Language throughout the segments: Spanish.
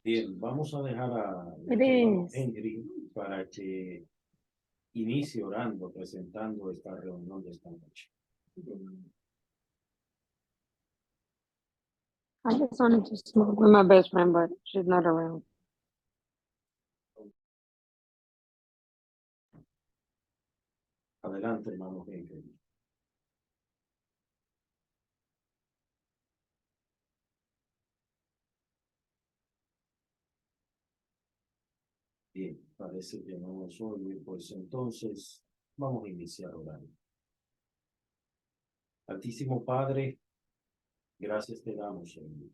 Bien, vamos a dejar a It nuestro hermano is. Henry para que inicie orando, presentando esta reunión de esta noche. I just wanted to smoke with my best friend, but she's not around. Adelante, hermano Henry. Bien, parece que no nos oye, pues entonces vamos a iniciar orando. Altísimo Padre, gracias te damos, Señor.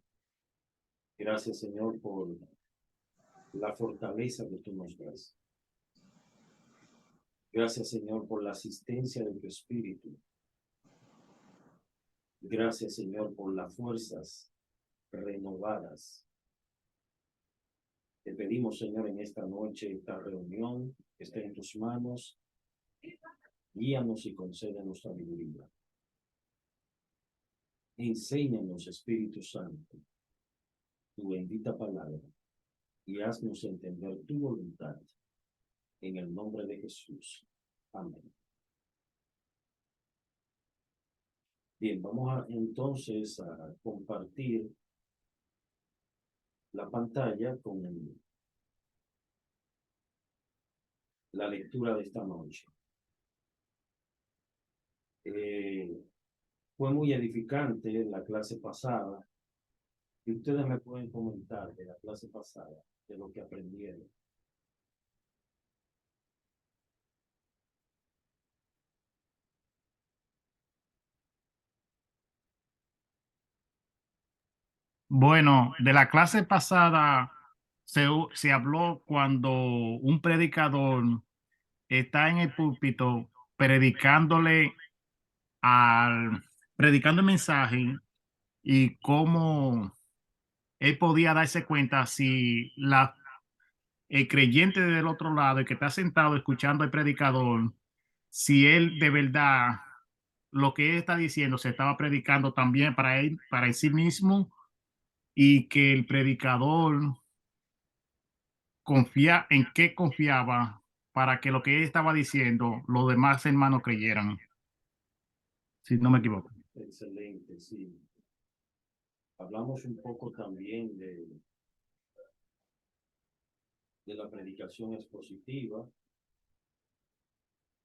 Gracias, Señor, por la fortaleza que tú nos das. Gracias, Señor, por la asistencia de tu Espíritu. Gracias, Señor, por las fuerzas renovadas. Te pedimos, Señor, en esta noche, esta reunión, que esté en tus manos. Guíanos y concédenos sabiduría. Enséñanos, Espíritu Santo, tu bendita palabra, y haznos entender tu voluntad. En el nombre de Jesús. Amén. Bien, vamos entonces a compartir la pantalla con la lectura de esta noche. Eh, Fue muy edificante la clase pasada y ustedes me pueden comentar de la clase pasada, de lo que aprendieron. Bueno, de la clase pasada se habló cuando un predicador está en el púlpito predicándole al, predicando el mensaje y cómo él podía darse cuenta si el creyente del otro lado, el que está sentado escuchando al predicador, si él de verdad lo que él está diciendo se estaba predicando también para él sí mismo, y que el predicador en qué confiaba para que lo que él estaba diciendo los demás hermanos creyeran, si no me equivoco. Excelente, sí. Hablamos un poco también de la predicación expositiva.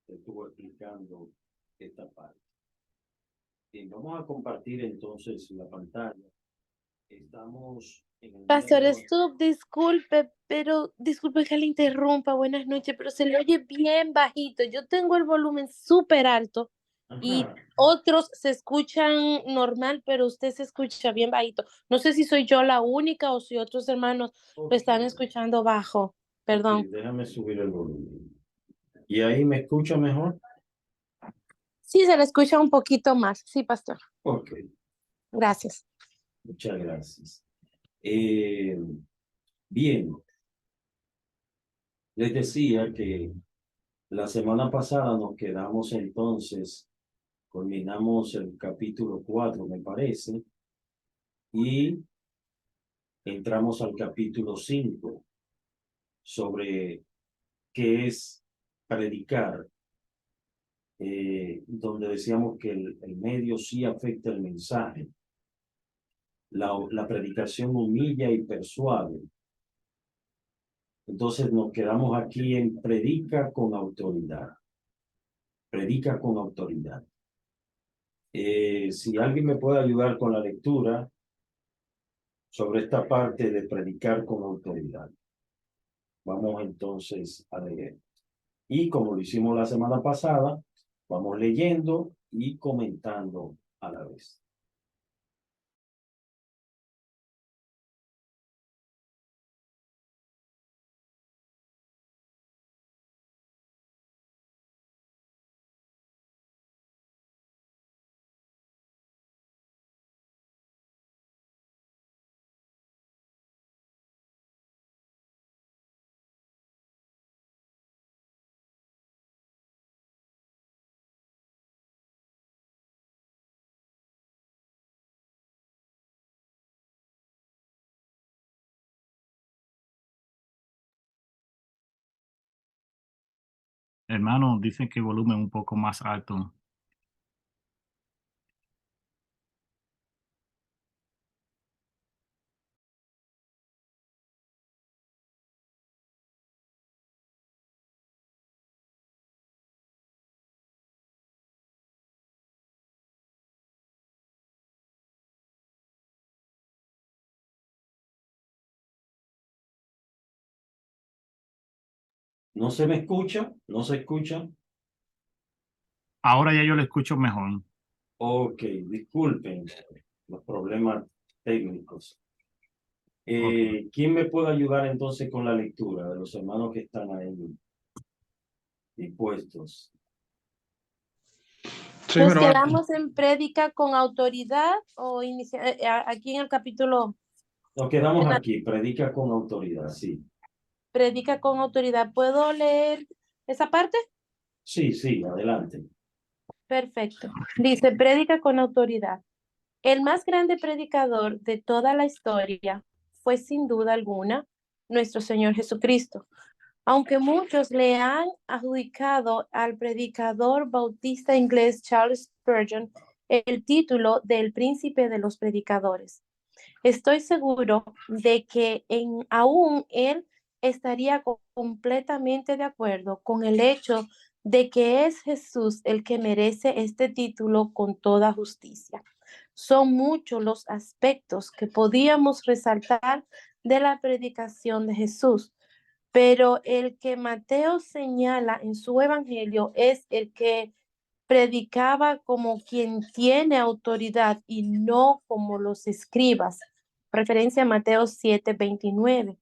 Estuvo explicando esta parte. Bien, vamos a compartir entonces la pantalla. Estamos en el día de Pastor hoy. Stubb, disculpe, pero disculpe que le interrumpa, buenas noches, pero se le oye bien bajito. Yo tengo el volumen súper alto y Ajá, otros se escuchan normal, pero usted se escucha bien bajito. No sé si soy yo la única o si otros hermanos lo ok. están escuchando bajo. Ok, Perdón. déjame subir el volumen. ¿Y ahí me escucha mejor? Sí, se le escucha un poquito más. Sí, pastor. Ok, Gracias. muchas gracias. Eh, Bien, les decía que la semana pasada nos quedamos entonces, culminamos el capítulo 4, me parece, y entramos al capítulo 5 sobre qué es predicar, donde decíamos que el medio sí afecta el mensaje. La predicación humilla y persuade. Entonces nos quedamos aquí en predica con autoridad. Predica con autoridad. Si alguien me puede ayudar con la lectura sobre esta parte de predicar con autoridad. Vamos entonces a leer. Y como lo hicimos la semana pasada, vamos leyendo y comentando a la vez. Hermano, dicen que el volumen un poco más alto. ¿No se me escucha? ¿No se escucha? Ahora ya yo lo escucho mejor. Ok, disculpen los problemas técnicos. Ok. ¿Quién me puede ayudar entonces con la lectura de los hermanos que están ahí dispuestos? Sí, Nos pero quedamos en prédica con autoridad o aquí en el capítulo, Nos quedamos en la aquí, predica con autoridad, sí. prédica con autoridad. ¿Puedo leer esa parte? Sí, sí, adelante. Perfecto. Dice, prédica con autoridad. El más grande predicador de toda la historia fue sin duda alguna nuestro Señor Jesucristo. Aunque muchos le han adjudicado al predicador bautista inglés Charles Spurgeon el título del príncipe de los predicadores, estoy seguro de que aún él estaría completamente de acuerdo con el hecho de que es Jesús el que merece este título con toda justicia. Son muchos los aspectos que podíamos resaltar de la predicación de Jesús, pero el que Mateo señala en su evangelio es el que predicaba como quien tiene autoridad y no como los escribas. Referencia a Mateo 7:29.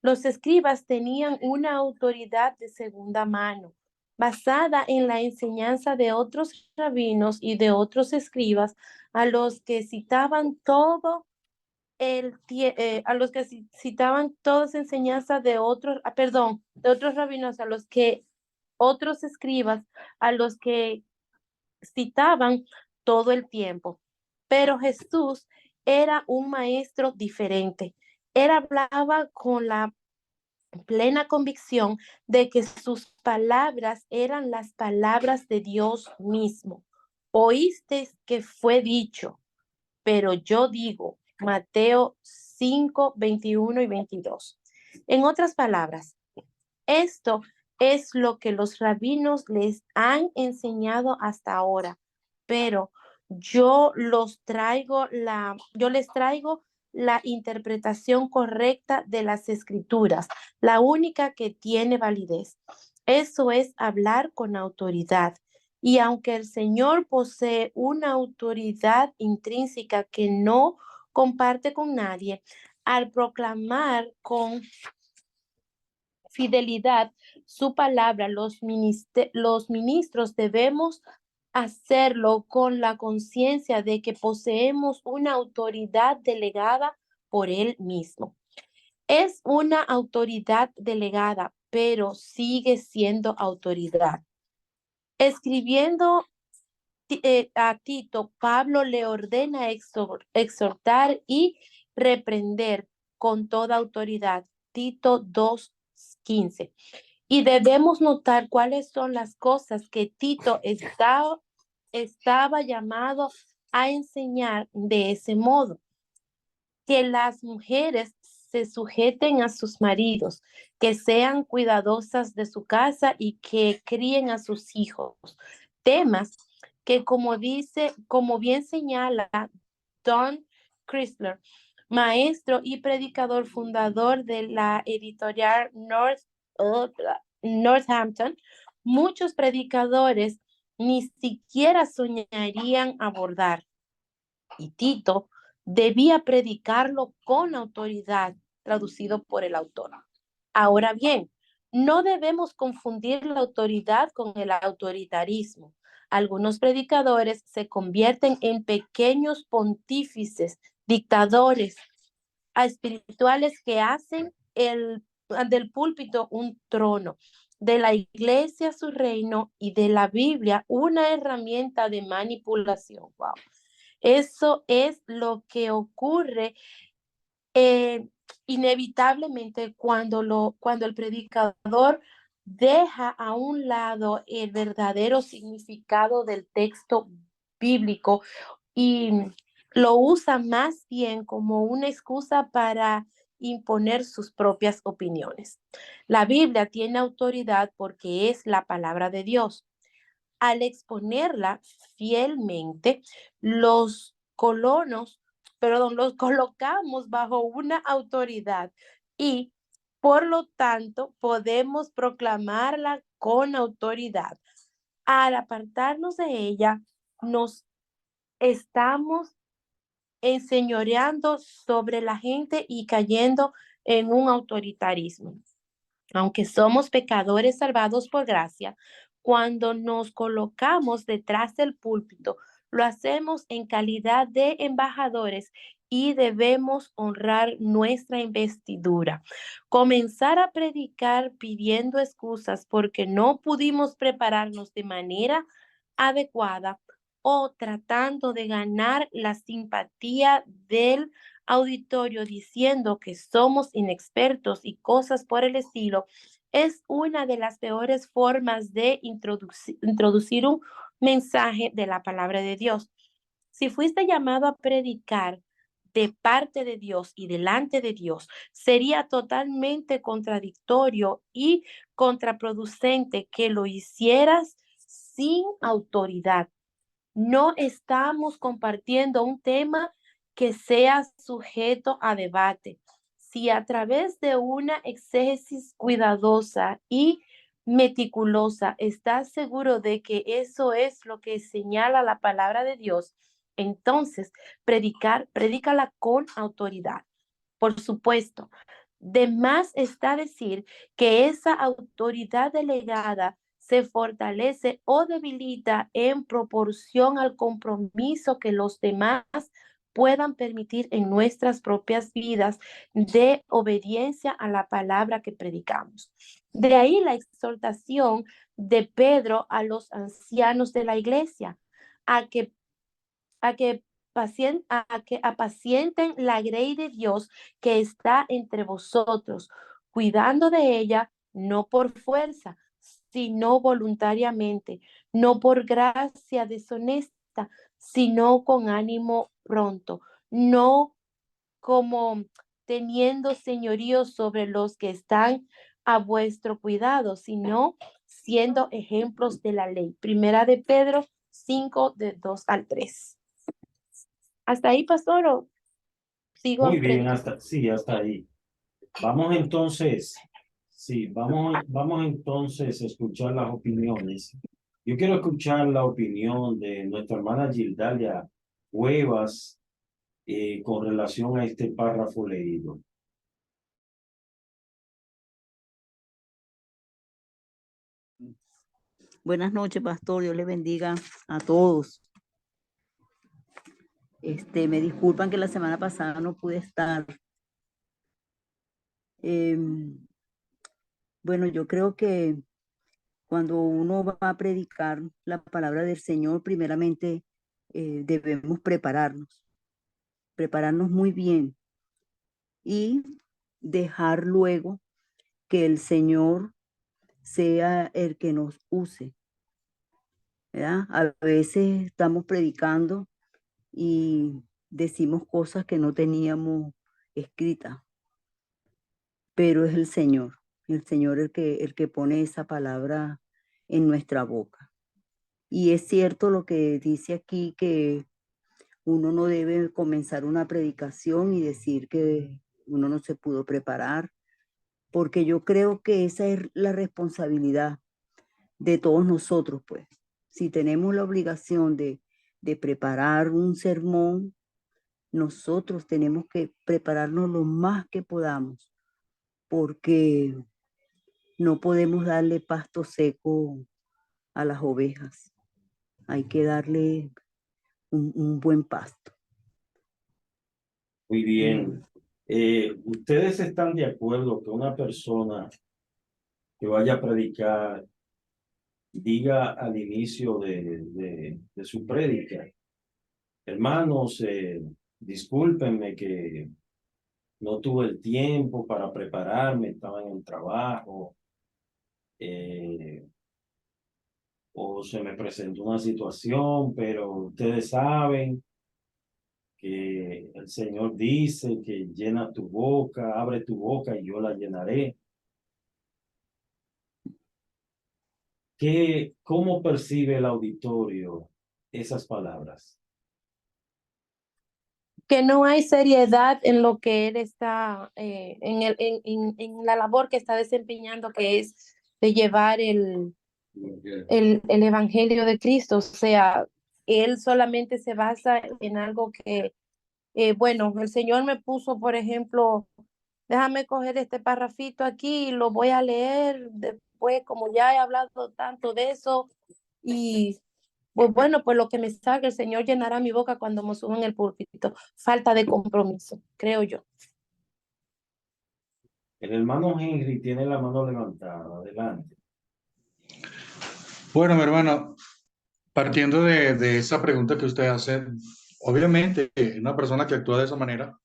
Los escribas tenían una autoridad de segunda mano, basada en la enseñanza de otros rabinos y de otros escribas, a los que citaban todo a los que citaban todas enseñanzas de otros, perdón, de otros rabinos, a los que otros escribas, a los que citaban todo el tiempo. Pero Jesús era un maestro diferente. Él hablaba con la plena convicción de que sus palabras eran las palabras de Dios mismo. Oíste que fue dicho, pero yo digo, Mateo 5:21 y 22. En otras palabras, esto es lo que los rabinos les han enseñado hasta ahora, pero yo les traigo la interpretación correcta de las escrituras, la única que tiene validez. Eso es hablar con autoridad. Y aunque el Señor posee una autoridad intrínseca que no comparte con nadie, al proclamar con fidelidad su palabra, los ministros debemos hacerlo con la conciencia de que poseemos una autoridad delegada por Él mismo. Es una autoridad delegada, pero sigue siendo autoridad. Escribiendo a Tito, Pablo le ordena exhortar y reprender con toda autoridad. Tito 2:15. Y debemos notar cuáles son las cosas que Tito estaba llamado a enseñar de ese modo. Que las mujeres se sujeten a sus maridos, que sean cuidadosas de su casa y que críen a sus hijos. Temas que, como bien señala Don Chrysler, maestro y predicador fundador de la editorial Northampton, muchos predicadores ni siquiera soñarían abordar. Y Tito debía predicarlo con autoridad, traducido por el autor. Ahora bien, no debemos confundir la autoridad con el autoritarismo. Algunos predicadores se convierten en pequeños pontífices, dictadores espirituales que hacen del púlpito un trono, de la iglesia su reino y de la Biblia una herramienta de manipulación. Wow. Eso es lo que ocurre inevitablemente cuando el predicador deja a un lado el verdadero significado del texto bíblico y lo usa más bien como una excusa para imponer sus propias opiniones. La Biblia tiene autoridad porque es la palabra de Dios. Al exponerla fielmente, los colonos, perdón, los colocamos bajo una autoridad y por lo tanto podemos proclamarla con autoridad. Al apartarnos de ella, nos estamos enseñoreando sobre la gente y cayendo en un autoritarismo. Aunque somos pecadores salvados por gracia, cuando nos colocamos detrás del púlpito, lo hacemos en calidad de embajadores y debemos honrar nuestra investidura. Comenzar a predicar pidiendo excusas porque no pudimos prepararnos de manera adecuada o tratando de ganar la simpatía del auditorio diciendo que somos inexpertos y cosas por el estilo, es una de las peores formas de introducir un mensaje de la palabra de Dios. Si fuiste llamado a predicar de parte de Dios y delante de Dios, sería totalmente contradictorio y contraproducente que lo hicieras sin autoridad. No estamos compartiendo un tema que sea sujeto a debate. Si a través de una exégesis cuidadosa y meticulosa estás seguro de que eso es lo que señala la palabra de Dios, entonces predícala con autoridad. Por supuesto, de más está decir que esa autoridad delegada se fortalece o debilita en proporción al compromiso que los demás puedan permitir en nuestras propias vidas de obediencia a la palabra que predicamos. De ahí la exhortación de Pedro a los ancianos de la iglesia a que que apacienten la grey de Dios que está entre vosotros, cuidando de ella no por fuerza, sino voluntariamente, no por gracia deshonesta, sino con ánimo pronto, no como teniendo señorío sobre los que están a vuestro cuidado, sino siendo ejemplos de la ley. Primera de Pedro 5, de 2 al 3. ¿Hasta ahí, pastor, o sigo Muy bien, predicando? hasta ahí. Vamos entonces, sí, vamos entonces a escuchar las opiniones. Yo quiero escuchar la opinión de nuestra hermana Gildalia Cuevas con relación a este párrafo leído. Buenas noches, pastor. Dios les bendiga a todos. Me disculpan que la semana pasada no pude estar. Bueno, yo creo que cuando uno va a predicar la palabra del Señor, primeramente debemos prepararnos muy bien y dejar luego que el Señor sea el que nos use, ¿verdad? A veces estamos predicando y decimos cosas que no teníamos escritas, pero es el Señor el que pone esa palabra en nuestra boca. Y es cierto lo que dice aquí, que uno no debe comenzar una predicación y decir que uno no se pudo preparar, porque yo creo que esa es la responsabilidad de todos nosotros, pues. Si tenemos la obligación de preparar un sermón, nosotros tenemos que prepararnos lo más que podamos, porque no podemos darle pasto seco a las ovejas. Hay que darle un buen pasto. Muy bien. ¿Ustedes están de acuerdo que una persona que vaya a predicar diga al inicio de su prédica: hermanos, discúlpenme que no tuve el tiempo para prepararme, estaba en el trabajo, o se me presentó una situación, pero ustedes saben que el Señor dice que llena tu boca, abre tu boca y yo la llenaré. ¿Cómo percibe el auditorio esas palabras? Que no hay seriedad en lo que él está, en la labor que está desempeñando, que es de llevar el Evangelio de Cristo. O sea, él solamente se basa en algo que, bueno, el Señor me puso, por ejemplo, déjame coger este parrafito aquí y lo voy a leer después, como ya he hablado tanto de eso, y pues bueno, pues lo que me salga, el Señor llenará mi boca cuando me suba en el púlpito. Falta de compromiso, creo yo. El hermano Henry tiene la mano levantada. Adelante. Bueno, mi hermano, partiendo de esa pregunta que usted hace, obviamente una persona que actúa de esa manera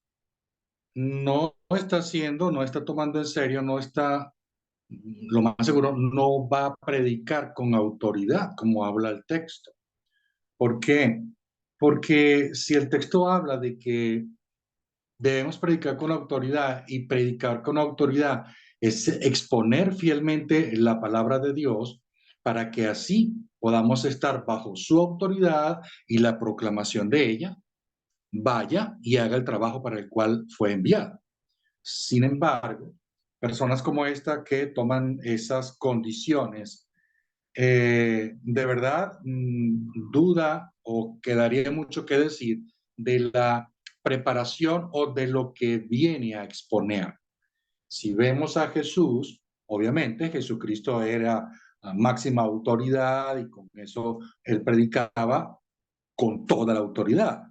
no está haciendo, no está tomando en serio, no está, lo más seguro, no va a predicar con autoridad, como habla el texto. ¿Por qué? Porque si el texto habla de que debemos predicar con autoridad y predicar con autoridad es exponer fielmente la palabra de Dios para que así podamos estar bajo su autoridad y la proclamación de ella vaya y haga el trabajo para el cual fue enviado. Sin embargo, personas como esta que toman esas condiciones, de verdad duda o quedaría mucho que decir de la preparación o de lo que viene a exponer. Si vemos a Jesús, obviamente Jesucristo era máxima autoridad y con eso él predicaba con toda la autoridad.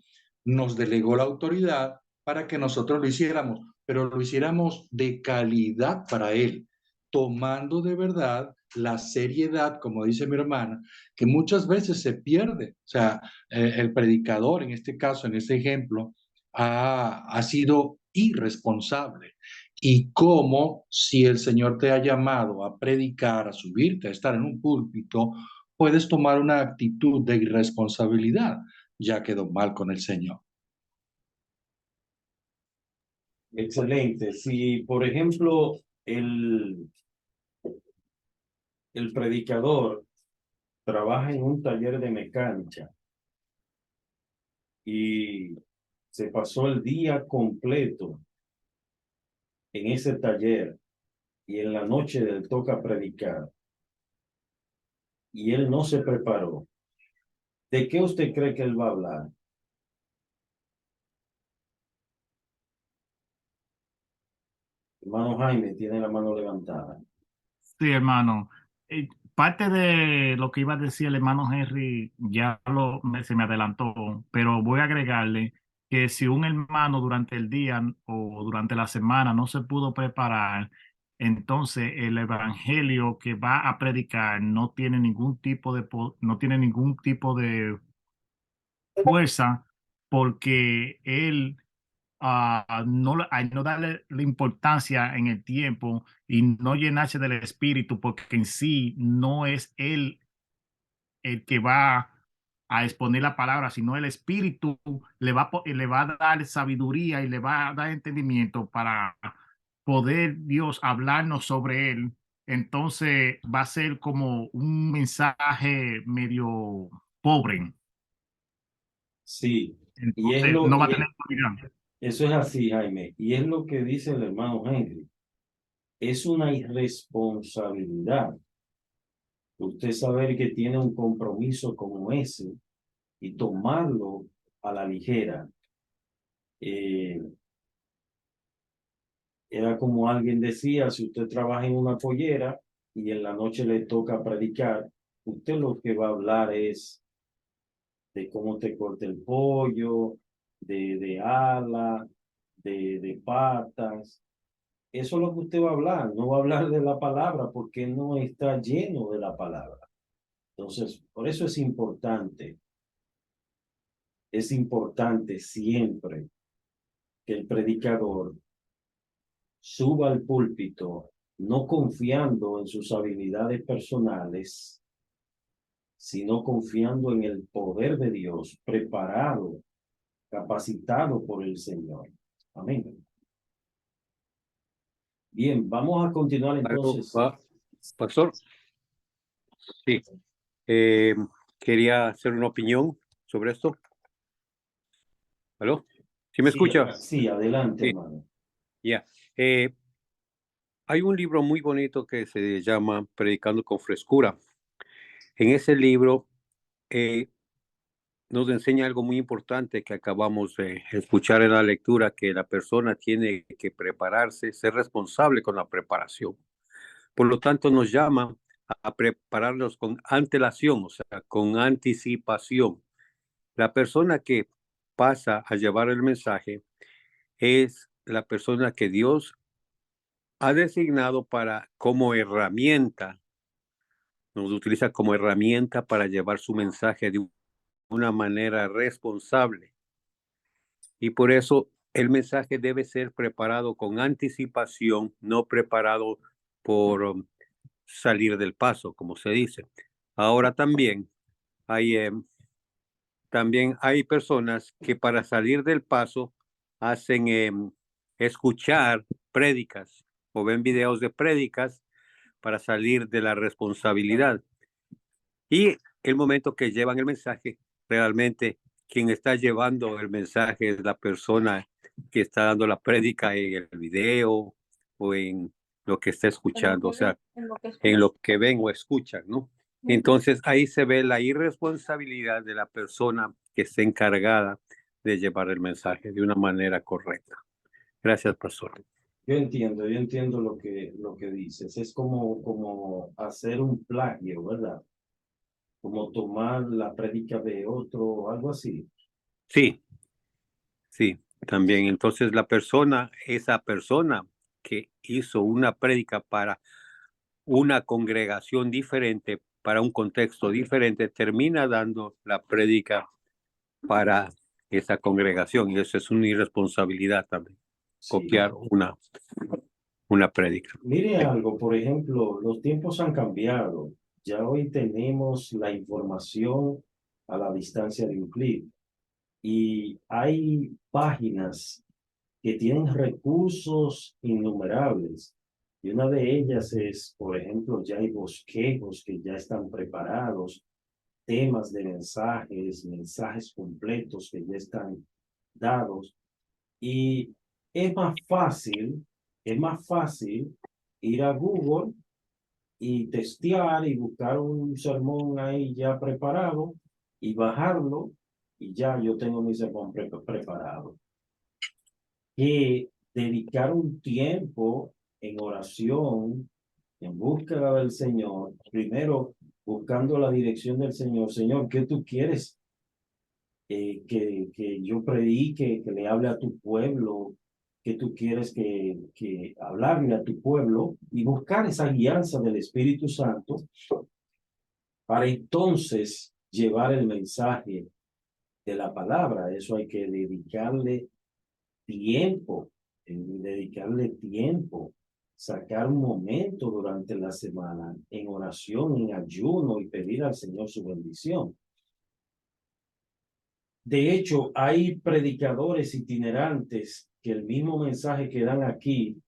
Nos delegó la autoridad para que nosotros lo hiciéramos, pero lo hiciéramos de calidad para Él, tomando de verdad la seriedad, como dice mi hermana, que muchas veces se pierde. O sea, el predicador, en este caso, en este ejemplo, ha sido irresponsable. Y como si el Señor te ha llamado a predicar, a subirte, a estar en un púlpito, puedes tomar una actitud de irresponsabilidad, ya quedó mal con el Señor. Excelente. Si, por ejemplo, el predicador trabaja en un taller de mecánica y se pasó el día completo en ese taller y en la noche le toca predicar y él no se preparó, ¿de qué usted cree que él va a hablar? Hermano Jaime tiene la mano levantada. Sí, hermano. Parte de lo que iba a decir el hermano Henry ya se me adelantó, pero voy a agregarle que si un hermano durante el día o durante la semana no se pudo preparar, entonces el evangelio que va a predicar no tiene ningún tipo no tiene ningún tipo de fuerza porque él al no darle la importancia en el tiempo y no llenarse del espíritu, porque en sí no es él el que va a exponer la palabra, sino el espíritu le va a dar sabiduría y le va a dar entendimiento para poder Dios hablarnos sobre él. Entonces va a ser como un mensaje medio pobre. Sí, y es Entonces lo, no va a tener y autoridad. eso es así, Jaime, y es lo que dice el hermano Henry. Es una irresponsabilidad usted saber que tiene un compromiso como ese y tomarlo a la ligera. Eh, Era como alguien decía, si usted trabaja en una pollera y en la noche le toca predicar, usted lo que va a hablar es de cómo te corta el pollo, de ala, de patas. Eso es lo que usted va a hablar, no va a hablar de la palabra porque no está lleno de la palabra. Entonces, por eso es importante siempre que el predicador suba al púlpito no confiando en sus habilidades personales, sino confiando en el poder de Dios, preparado, capacitado por el Señor. Amén. Bien, vamos a continuar entonces. Pastor, sí, quería hacer una opinión sobre esto. ¿Aló? ¿Sí me escucha? Sí, adelante, Sí. hermano. Ya. Hay un libro muy bonito que se llama Predicando con Frescura. En ese libro nos enseña algo muy importante que acabamos de escuchar en la lectura, que la persona tiene que prepararse, ser responsable con la preparación. Por lo tanto, nos llama a prepararnos con antelación, o sea, con anticipación. La persona que pasa a llevar el mensaje es la persona que Dios ha designado para como herramienta, nos utiliza como herramienta para llevar su mensaje de una manera responsable. Y por eso el mensaje debe ser preparado con anticipación, no preparado por salir del paso, como se dice. Ahora también hay personas que para salir del paso hacen escuchar prédicas o ven videos de prédicas para salir de la responsabilidad. Y el momento que llevan el mensaje, realmente quien está llevando el mensaje es la persona que está dando la prédica en el video o en lo que está escuchando, o sea, en lo que ven o escuchan, ¿no? Entonces ahí se ve la irresponsabilidad de la persona que está encargada de llevar el mensaje de una manera correcta. Gracias, pastor. Yo entiendo lo que dices. Es como hacer un plagio, ¿verdad? Como tomar la prédica de otro, algo así. Sí, sí, también. Entonces esa persona que hizo una prédica para una congregación diferente, para un contexto diferente, termina dando la prédica para esa congregación. Y eso es una irresponsabilidad también, Sí. copiar una prédica. Mire algo, por ejemplo, los tiempos han cambiado. Ya hoy tenemos la información a la distancia de un clic. Y hay páginas que tienen recursos innumerables. Y una de ellas es, por ejemplo, ya hay bosquejos que ya están preparados, temas de mensajes, mensajes completos que ya están dados. Y es más fácil ir a Google y testear y buscar un sermón ahí ya preparado y bajarlo y ya yo tengo mi sermón preparado. Que dedicar un tiempo en oración, en búsqueda del Señor, primero buscando la dirección del Señor. Señor, ¿qué tú quieres que yo predique, que le hable a tu pueblo? ¿Qué tú quieres que hablarle a tu pueblo? Y buscar esa guianza del Espíritu Santo para entonces llevar el mensaje de la palabra. Eso hay que tiempo, dedicarle tiempo, sacar un momento durante la semana en oración, en ayuno y pedir al Señor su bendición. De hecho, hay predicadores itinerantes que el mismo mensaje que dan aquí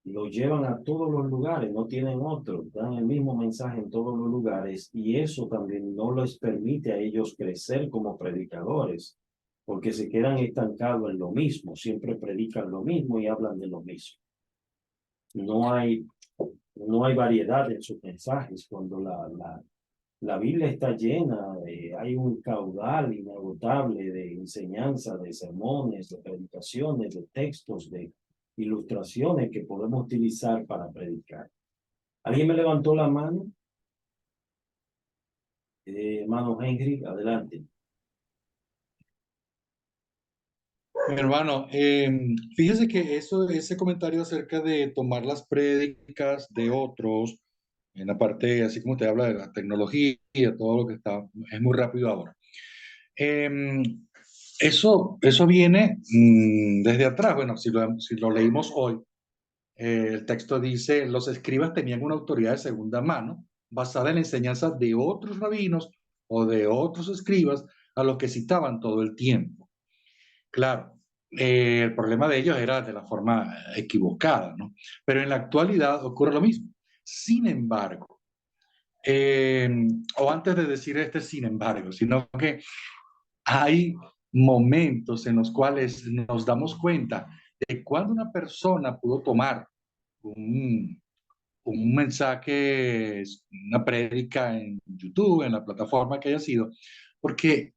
lo llevan a todos los lugares, no tienen otro, dan el mismo mensaje en todos los lugares y eso también no les permite a ellos crecer como predicadores, porque se quedan estancados en lo mismo, siempre predican lo mismo y hablan de lo mismo. No hay variedad en sus mensajes cuando la Biblia está llena, hay un caudal inagotable de enseñanza, de sermones, de predicaciones, de textos, de ilustraciones que podemos utilizar para predicar. ¿Alguien me levantó la mano? Hermano Henry, adelante. Mi hermano, fíjese que ese comentario acerca de tomar las prédicas de otros, en la parte, así como te habla de la tecnología, todo lo que está, es muy rápido ahora. Eso viene desde atrás. Bueno, si lo leímos hoy, El texto dice, los escribas tenían una autoridad de segunda mano basada en la enseñanza de otros rabinos o de otros escribas a los que citaban todo el tiempo. Claro, el problema de ellos era de la forma equivocada, ¿no? Pero en la actualidad ocurre lo mismo. Sin embargo, o antes de decir sin embargo, sino que hay momentos en los cuales nos damos cuenta de cuando una persona pudo tomar un mensaje, una prédica en YouTube, en la plataforma que haya sido, porque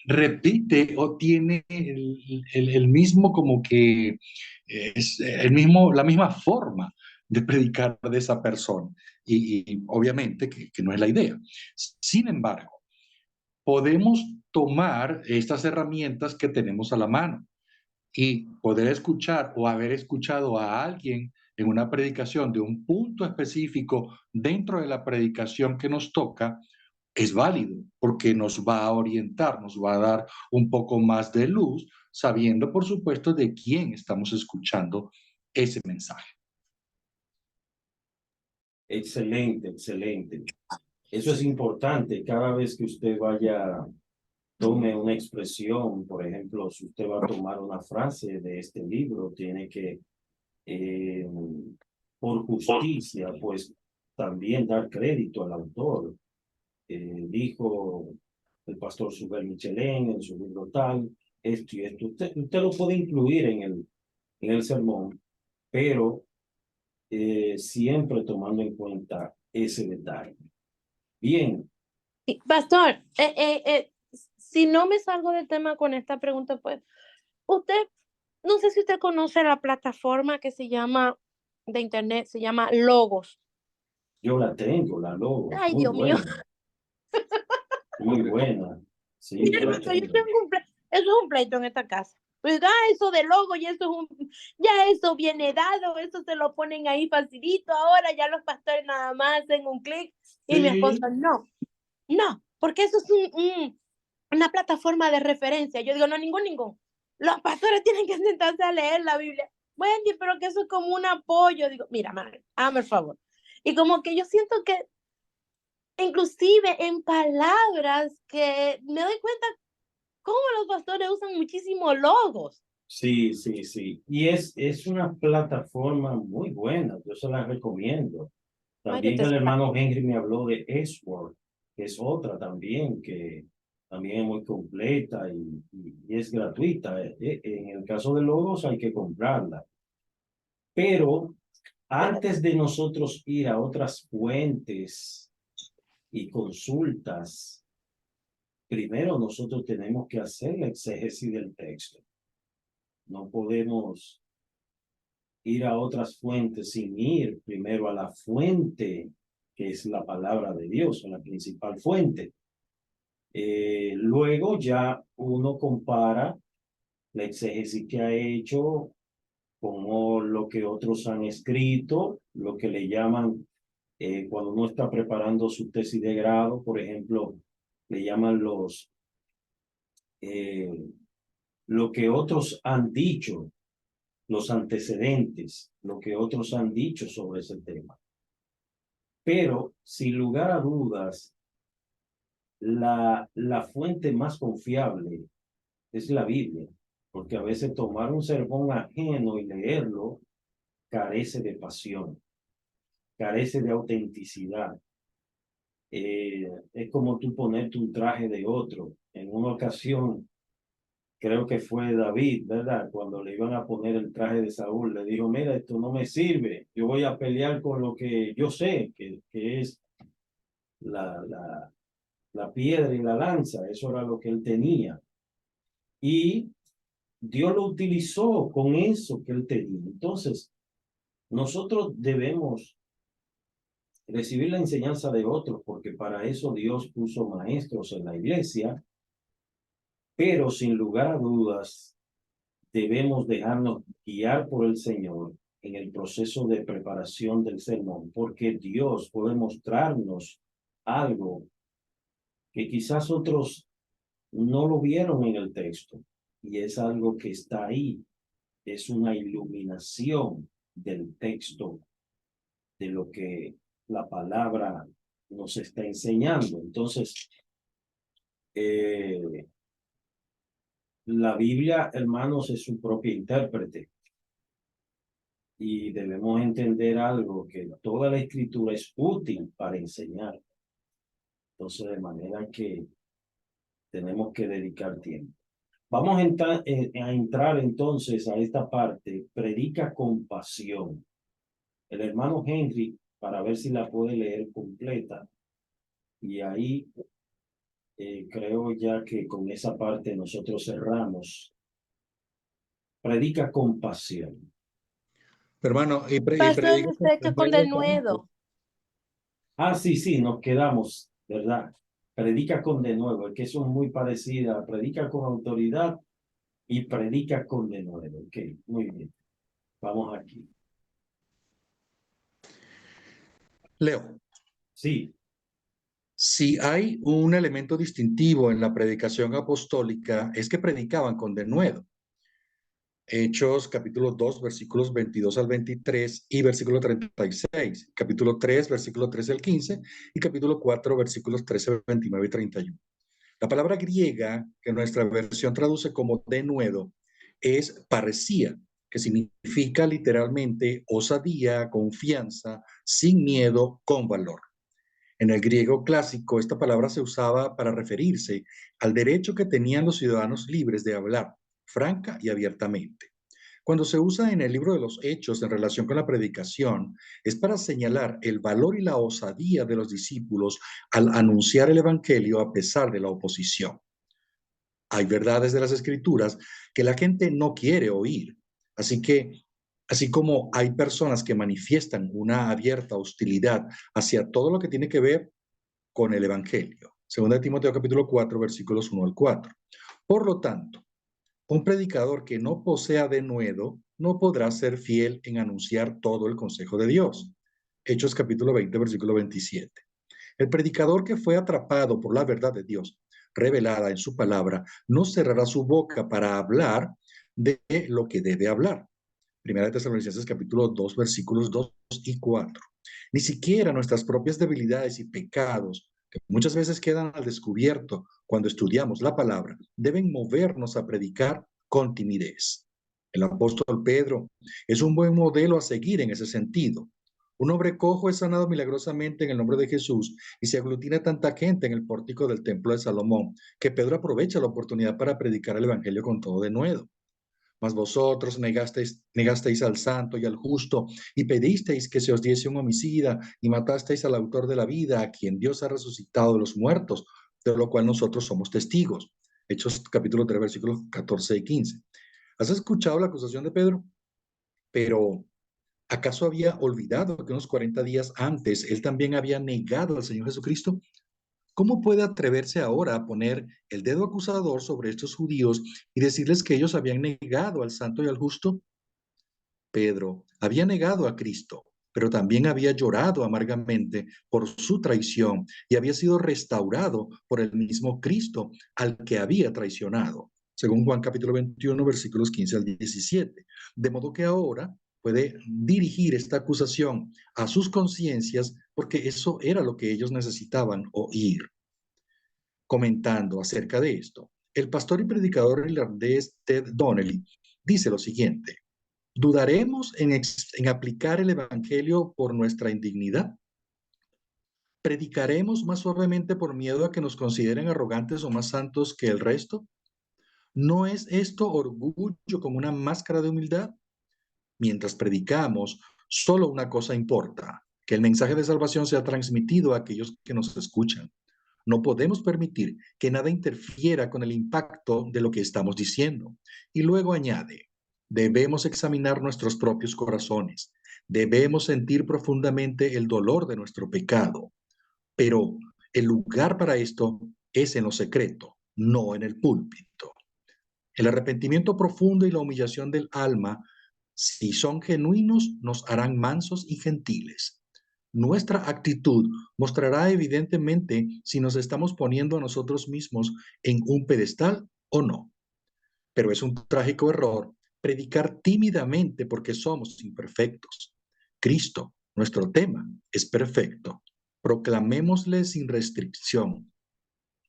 repite o tiene el mismo como que es el mismo, la misma forma de predicar de esa persona. Y obviamente que no es la idea. Sin embargo, podemos tomar estas herramientas que tenemos a la mano y poder escuchar o haber escuchado a alguien en una predicación de un punto específico dentro de la predicación que nos toca, es válido porque nos va a orientar, nos va a dar un poco más de luz, sabiendo, por supuesto, de quién estamos escuchando ese mensaje. Excelente, excelente. Eso es importante. Cada vez que usted vaya, tome una expresión, por ejemplo, si usted va a tomar una frase de este libro, tiene que, por justicia, pues también dar crédito al autor. Dijo el pastor Suber Michelén en su libro tal, esto y esto. Usted lo puede incluir en el sermón, pero siempre tomando en cuenta ese detalle. Bien. Pastor, si no me salgo del tema con esta pregunta, pues, no sé si usted conoce la plataforma que se llama, de internet, se llama Logos. Yo la tengo, la Logos. Ay, muy Dios buena. mío. Muy buena. Sí, Mira, yo la pastor, yo tengo. tengo eso es un pleito en esta casa. Pues, eso de logo, y eso es ya eso viene dado, eso se lo ponen ahí facilito, ahora ya los pastores nada más hacen un clic, y mi esposo, no, porque eso es una plataforma de referencia. Yo digo, no, ningún. Los pastores tienen que sentarse a leer la Biblia. Wendy, pero que eso es como un apoyo. Digo, mira, Manuel, hazme el favor. Y como que yo siento que, inclusive en palabras, que me doy cuenta cómo los pastores usan muchísimo logos. Sí, sí, sí. Y es una plataforma muy buena. Yo se la recomiendo. También el hermano Henry me habló de S-Word, que es otra también, que también es muy completa y es gratuita. En el caso de Logos hay que comprarla. Pero antes de nosotros ir a otras fuentes y consultas, primero nosotros tenemos que hacer la exégesis del texto. No podemos ir a otras fuentes sin ir primero a la fuente, que es la palabra de Dios, la principal fuente. Luego ya uno compara la exégesis que ha hecho con lo que otros han escrito, lo que le llaman, cuando uno está preparando su tesis de grado, por ejemplo, le llaman lo que otros han dicho, los antecedentes, lo que otros han dicho sobre ese tema. Pero, sin lugar a dudas, la fuente más confiable es la Biblia, porque a veces tomar un sermón ajeno y leerlo carece de pasión, carece de autenticidad. Es como tú ponerte un traje de otro. En una ocasión, creo que fue David, ¿verdad? Cuando le iban a poner el traje de Saúl, le dijo, mira, esto no me sirve, yo voy a pelear con lo que yo sé, que es la piedra y la lanza. Eso era lo que él tenía. Y Dios lo utilizó con eso que él tenía. Entonces, nosotros debemos recibir la enseñanza de otros, porque para eso Dios puso maestros en la iglesia, pero sin lugar a dudas, debemos dejarnos guiar por el Señor en el proceso de preparación del sermón, porque Dios puede mostrarnos algo que quizás otros no lo vieron en el texto, y es algo que está ahí, es una iluminación del texto, de lo que la palabra nos está enseñando. Entonces, la Biblia, hermanos, es su propia intérprete. Y debemos entender algo, que toda la escritura es útil para enseñar. Entonces, de manera que tenemos que dedicar tiempo. Vamos a entrar entonces a esta parte, predica con pasión. El hermano Henry, para ver si la puede leer completa. Y ahí creo ya que con esa parte nosotros cerramos. Predica con pasión. Hermano, Pastor, predica predica con denuedo. Ah, sí, sí, nos quedamos, ¿verdad? Predica con denuedo, es que son muy parecidas. Predica con autoridad y predica con denuedo. Ok, muy bien. Vamos aquí. Leo, Sí, si hay un elemento distintivo en la predicación apostólica, es que predicaban con denuedo. Hechos capítulo 2, versículos 22 al 23 y versículo 36. Capítulo 3, versículo 13 al 15 y capítulo 4, versículos 13, 29 y 31. La palabra griega que nuestra versión traduce como denuedo es paresía, que significa literalmente osadía, confianza, sin miedo, con valor. En el griego clásico, esta palabra se usaba para referirse al derecho que tenían los ciudadanos libres de hablar franca y abiertamente. Cuando se usa en el libro de los Hechos en relación con la predicación, es para señalar el valor y la osadía de los discípulos al anunciar el Evangelio a pesar de la oposición. Hay verdades de las Escrituras que la gente no quiere oír. Así que, así como hay personas que manifiestan una abierta hostilidad hacia todo lo que tiene que ver con el Evangelio. Segunda de Timoteo capítulo 4, versículos 1 al 4. Por lo tanto, un predicador que no posea denuedo no podrá ser fiel en anunciar todo el consejo de Dios. Hechos capítulo 20, versículo 27. El predicador que fue atrapado por la verdad de Dios, revelada en su palabra, no cerrará su boca para hablar de lo que debe hablar. Primera de Tesalonicenses capítulo 2, versículos 2 y 4. Ni siquiera nuestras propias debilidades y pecados, que muchas veces quedan al descubierto cuando estudiamos la palabra, deben movernos a predicar con timidez. El apóstol Pedro es un buen modelo a seguir en ese sentido. Un hombre cojo es sanado milagrosamente en el nombre de Jesús y se aglutina tanta gente en el pórtico del templo de Salomón que Pedro aprovecha la oportunidad para predicar el evangelio con todo denuedo. Mas vosotros negasteis al santo y al justo y pedisteis que se os diese un homicida y matasteis al autor de la vida, a quien Dios ha resucitado de los muertos, de lo cual nosotros somos testigos. Hechos capítulo 3, versículos 14 y 15. ¿Has escuchado la acusación de Pedro? Pero, ¿acaso había olvidado que unos 40 días antes él también había negado al Señor Jesucristo? ¿Cómo puede atreverse ahora a poner el dedo acusador sobre estos judíos y decirles que ellos habían negado al santo y al justo? Pedro había negado a Cristo, pero también había llorado amargamente por su traición y había sido restaurado por el mismo Cristo al que había traicionado, según Juan capítulo 21, versículos 15 al 17. De modo que ahora puede dirigir esta acusación a sus conciencias porque eso era lo que ellos necesitaban oír. Comentando acerca de esto, el pastor y predicador irlandés Ted Donnelly dice lo siguiente: ¿dudaremos en aplicar el evangelio por nuestra indignidad? ¿Predicaremos más suavemente por miedo a que nos consideren arrogantes o más santos que el resto? ¿No es esto orgullo con una máscara de humildad? Mientras predicamos, solo una cosa importa: que el mensaje de salvación sea transmitido a aquellos que nos escuchan. No podemos permitir que nada interfiera con el impacto de lo que estamos diciendo. Y luego añade: debemos examinar nuestros propios corazones. Debemos sentir profundamente el dolor de nuestro pecado. Pero el lugar para esto es en lo secreto, no en el púlpito. El arrepentimiento profundo y la humillación del alma, si son genuinos, nos harán mansos y gentiles. Nuestra actitud mostrará evidentemente si nos estamos poniendo a nosotros mismos en un pedestal o no. Pero es un trágico error predicar tímidamente porque somos imperfectos. Cristo, nuestro tema, es perfecto. Proclamémosle sin restricción.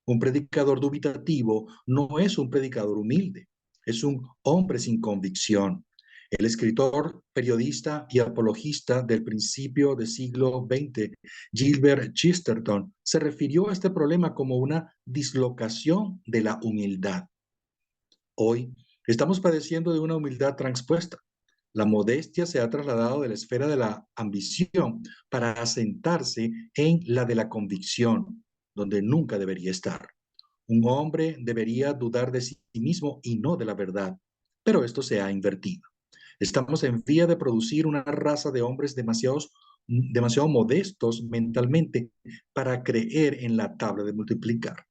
Un predicador dubitativo no es un predicador humilde, es un hombre sin convicción. El escritor, periodista y apologista del principio del siglo XX, Gilbert Chesterton, se refirió a este problema como una dislocación de la humildad. Hoy estamos padeciendo de una humildad transpuesta. La modestia se ha trasladado de la esfera de la ambición para asentarse en la de la convicción, donde nunca debería estar. Un hombre debería dudar de sí mismo y no de la verdad, pero esto se ha invertido. Estamos en vía de producir una raza de hombres demasiado modestos mentalmente para creer en la tabla de multiplicar.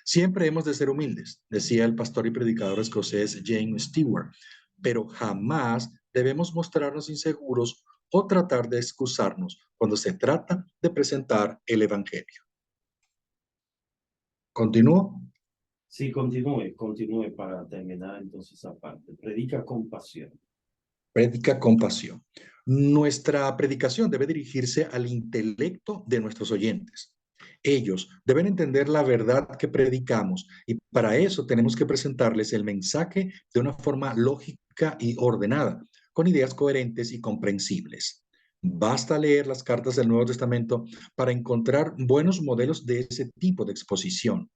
Siempre hemos de ser humildes, decía el pastor y predicador escocés James Stewart, pero jamás debemos mostrarnos inseguros o tratar de excusarnos cuando se trata de presentar el evangelio. ¿Continúo? Sí, continúe para terminar entonces esa parte. Predica con pasión. Predica con pasión. Nuestra predicación debe dirigirse al intelecto de nuestros oyentes. Ellos deben entender la verdad que predicamos y para eso tenemos que presentarles el mensaje de una forma lógica y ordenada, con ideas coherentes y comprensibles. Basta leer las cartas del Nuevo Testamento para encontrar buenos modelos de ese tipo de exposición.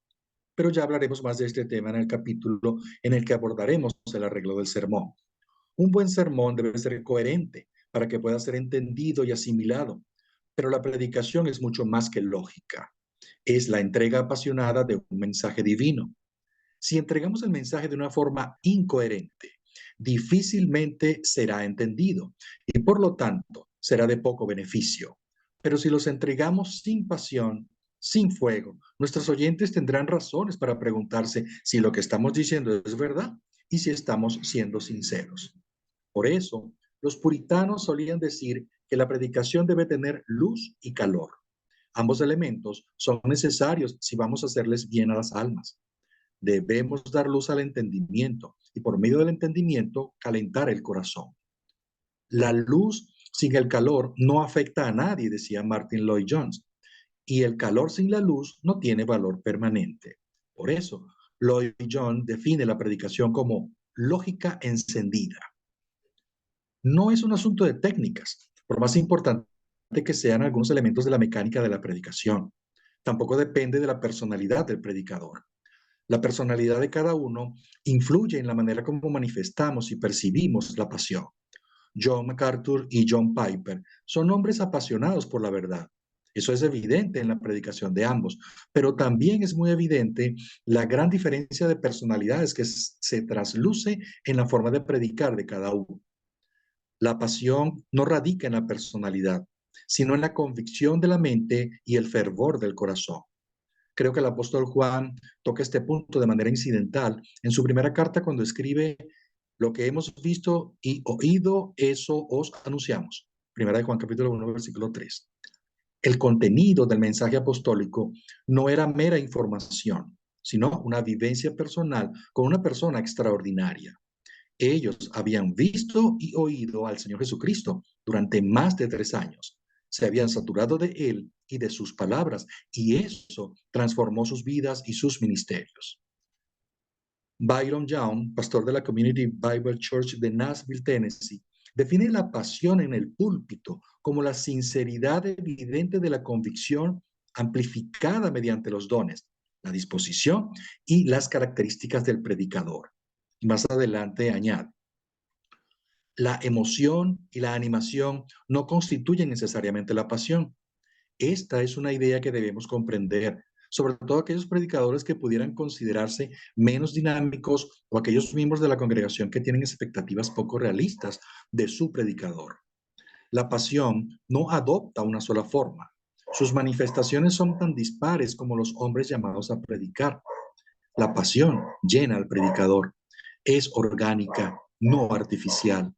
Pero ya hablaremos más de este tema en el capítulo en el que abordaremos el arreglo del sermón. Un buen sermón debe ser coherente para que pueda ser entendido y asimilado, pero la predicación es mucho más que lógica. Es la entrega apasionada de un mensaje divino. Si entregamos el mensaje de una forma incoherente, difícilmente será entendido y por lo tanto será de poco beneficio. Pero si los entregamos sin pasión, sin fuego, nuestros oyentes tendrán razones para preguntarse si lo que estamos diciendo es verdad y si estamos siendo sinceros. Por eso, los puritanos solían decir que la predicación debe tener luz y calor. Ambos elementos son necesarios si vamos a hacerles bien a las almas. Debemos dar luz al entendimiento y por medio del entendimiento calentar el corazón. La luz sin el calor no afecta a nadie, decía Martin Lloyd Jones, y el calor sin la luz no tiene valor permanente. Por eso, Lloyd Jones define la predicación como lógica encendida. No es un asunto de técnicas, por más importante que sean algunos elementos de la mecánica de la predicación. Tampoco depende de la personalidad del predicador. La personalidad de cada uno influye en la manera como manifestamos y percibimos la pasión. John MacArthur y John Piper son hombres apasionados por la verdad. Eso es evidente en la predicación de ambos, pero también es muy evidente la gran diferencia de personalidades que se trasluce en la forma de predicar de cada uno. La pasión no radica en la personalidad, sino en la convicción de la mente y el fervor del corazón. Creo que el apóstol Juan toca este punto de manera incidental en su primera carta cuando escribe: lo que hemos visto y oído, eso os anunciamos. Primera de Juan capítulo 1, versículo 3. El contenido del mensaje apostólico no era mera información, sino una vivencia personal con una persona extraordinaria. Ellos habían visto y oído al Señor Jesucristo durante más de 3 años. Se habían saturado de Él y de sus palabras, y eso transformó sus vidas y sus ministerios. Byron Young, pastor de la Community Bible Church de Nashville, Tennessee, define la pasión en el púlpito como la sinceridad evidente de la convicción amplificada mediante los dones, la disposición y las características del predicador. Más adelante añade: la emoción y la animación no constituyen necesariamente la pasión. Esta es una idea que debemos comprender, sobre todo aquellos predicadores que pudieran considerarse menos dinámicos o aquellos miembros de la congregación que tienen expectativas poco realistas de su predicador. La pasión no adopta una sola forma. Sus manifestaciones son tan dispares como los hombres llamados a predicar. La pasión llena al predicador. Es orgánica, no artificial.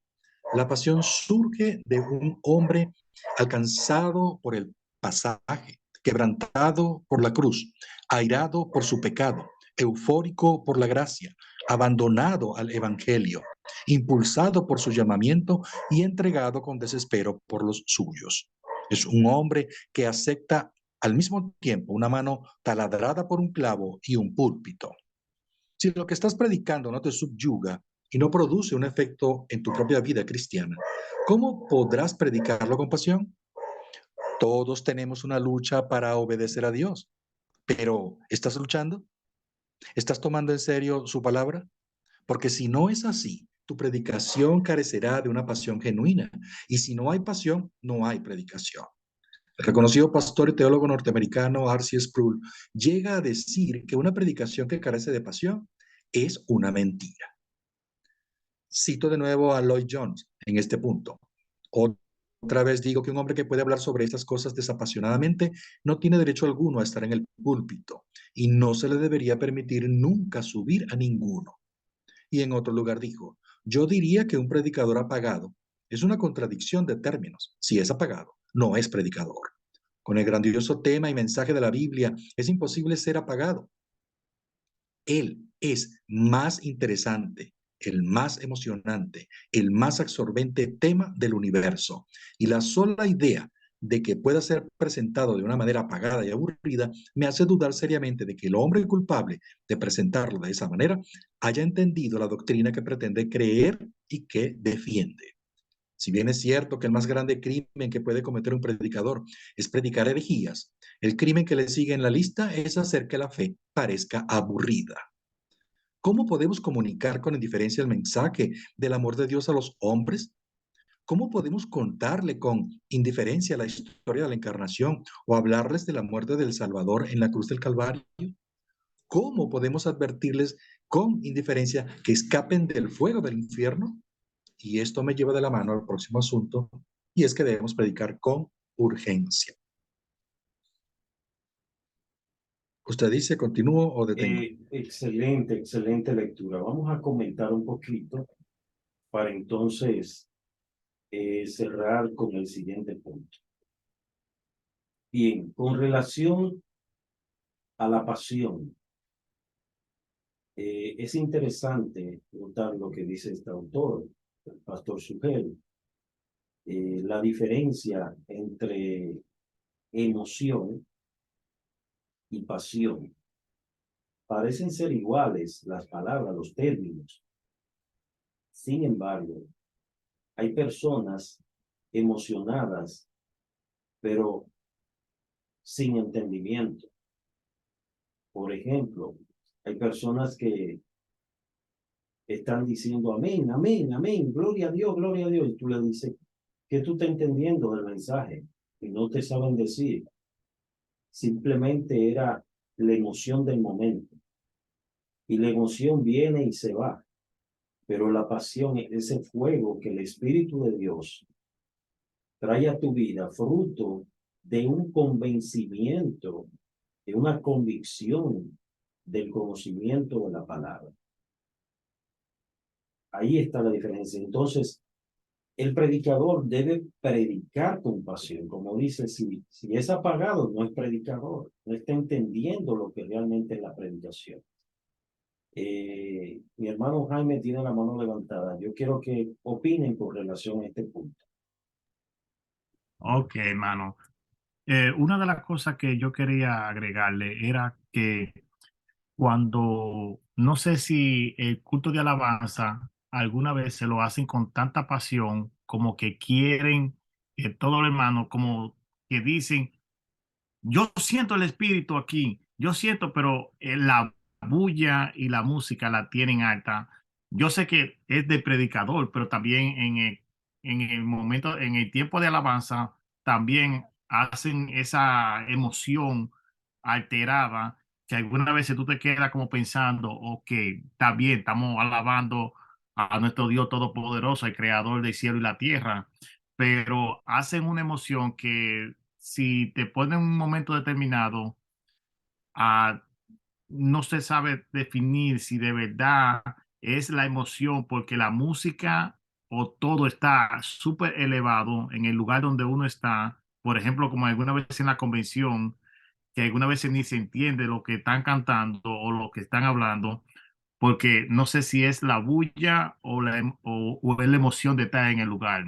La pasión surge de un hombre alcanzado por el pasaje, quebrantado por la cruz, airado por su pecado, eufórico por la gracia, abandonado al evangelio, impulsado por su llamamiento y entregado con desespero por los suyos. Es un hombre que acepta al mismo tiempo una mano taladrada por un clavo y un púlpito. Si lo que estás predicando no te subyuga y no produce un efecto en tu propia vida cristiana, ¿cómo podrás predicarlo con pasión? Todos tenemos una lucha para obedecer a Dios, pero ¿estás luchando? ¿Estás tomando en serio su palabra? Porque si no es así, tu predicación carecerá de una pasión genuina. Y si no hay pasión, no hay predicación. El reconocido pastor y teólogo norteamericano R.C. Sproul llega a decir que una predicación que carece de pasión es una mentira. Cito de nuevo a Lloyd Jones en este punto. Otra vez digo que un hombre que puede hablar sobre estas cosas desapasionadamente no tiene derecho alguno a estar en el púlpito y no se le debería permitir nunca subir a ninguno. Y en otro lugar dijo, yo diría que un predicador apagado es una contradicción de términos. Si es apagado, no es predicador. Con el grandioso tema y mensaje de la Biblia, es imposible ser apagado. Él es más interesante, el más emocionante, el más absorbente tema del universo. Y la sola idea de que pueda ser presentado de una manera apagada y aburrida me hace dudar seriamente de que el hombre culpable de presentarlo de esa manera haya entendido la doctrina que pretende creer y que defiende. Si bien es cierto que el más grande crimen que puede cometer un predicador es predicar herejías, el crimen que le sigue en la lista es hacer que la fe parezca aburrida. ¿Cómo podemos comunicar con indiferencia el mensaje del amor de Dios a los hombres? ¿Cómo podemos contarle con indiferencia la historia de la encarnación o hablarles de la muerte del Salvador en la cruz del Calvario? ¿Cómo podemos advertirles con indiferencia que escapen del fuego del infierno? Y esto me lleva de la mano al próximo asunto, y es que debemos predicar con urgencia. ¿Usted dice continúo o detengo? Excelente lectura. Vamos a comentar un poquito para entonces cerrar con el siguiente punto. Bien, con relación a la pasión, es interesante notar lo que dice este autor, el pastor Sugel, la diferencia entre emoción y pasión. Parecen ser iguales las palabras, los términos. Sin embargo, hay personas emocionadas, pero sin entendimiento. Por ejemplo, hay personas que están diciendo amén, amén, amén, gloria a Dios, y tú le dices que tú estás entendiendo del mensaje y no te saben decir. Simplemente era la emoción del momento. Y la emoción viene y se va. Pero la pasión es ese fuego que el Espíritu de Dios trae a tu vida, fruto de un convencimiento, de una convicción del conocimiento de la palabra. Ahí está la diferencia. Entonces, el predicador debe predicar con pasión. Como dice, si es apagado, no es predicador. No está entendiendo lo que realmente es la predicación. Mi hermano Jaime tiene la mano levantada. Yo quiero que opinen con relación a este punto. Ok, hermano. Una de las cosas que yo quería agregarle era que cuando, no sé si el culto de alabanza alguna vez se lo hacen con tanta pasión como que quieren todo el hermano, como que dicen, yo siento el espíritu aquí, yo siento, pero la bulla y la música la tienen alta. Yo sé que es de predicador, pero también en el momento, en el tiempo de alabanza, también hacen esa emoción alterada que algunas veces tú te quedas como pensando, ok, está bien, estamos alabando a nuestro Dios Todopoderoso, el creador del cielo y la tierra, pero hacen una emoción que si te ponen en un momento determinado, ah, no se sabe definir si de verdad es la emoción, porque la música o todo está súper elevado en el lugar donde uno está. Por ejemplo, como alguna vez en la convención, que algunas veces ni se entiende lo que están cantando o lo que están hablando, porque no sé si es la bulla o es la emoción de estar en el lugar.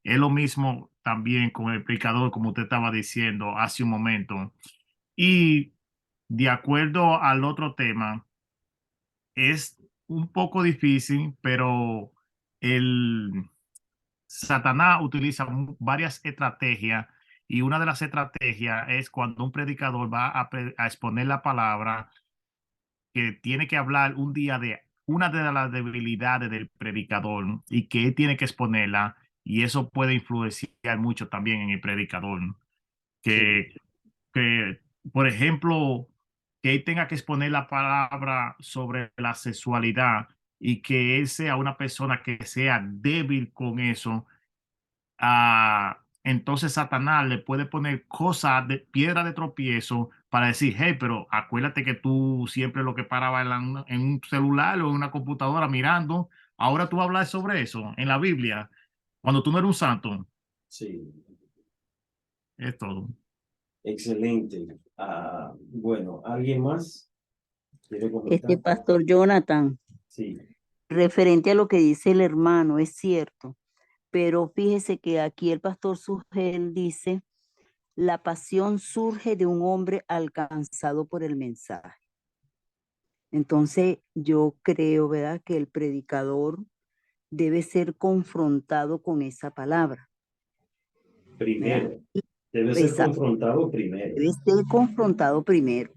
Es lo mismo también con el predicador, como usted estaba diciendo hace un momento. Y de acuerdo al otro tema, es un poco difícil, pero el Satanás utiliza varias estrategias y una de las estrategias es cuando un predicador va a exponer la palabra, que tiene que hablar un día de una de las debilidades del predicador y que él tiene que exponerla, y eso puede influenciar mucho también en el predicador. Sí, Que, que por ejemplo, que él tenga que exponer la palabra sobre la sexualidad y que él sea una persona que sea débil con eso. Entonces Satanás le puede poner cosas de piedra de tropiezo para decir, hey, pero acuérdate que tú siempre lo que paraba en un celular o en una computadora mirando, ahora tú vas a hablar sobre eso en la Biblia, cuando tú no eres un santo. sí, Es todo. excelente. Bueno, ¿alguien más quiere comentar? Pastor Jonathan, Sí, referente a lo que dice el hermano, es cierto, pero fíjese que aquí el pastor Sugel dice, la pasión surge de un hombre alcanzado por el mensaje. Entonces, yo creo, ¿verdad?, que el predicador debe ser confrontado con esa palabra, ¿verdad? primero, debe ser Exacto, confrontado primero. debe ser confrontado primero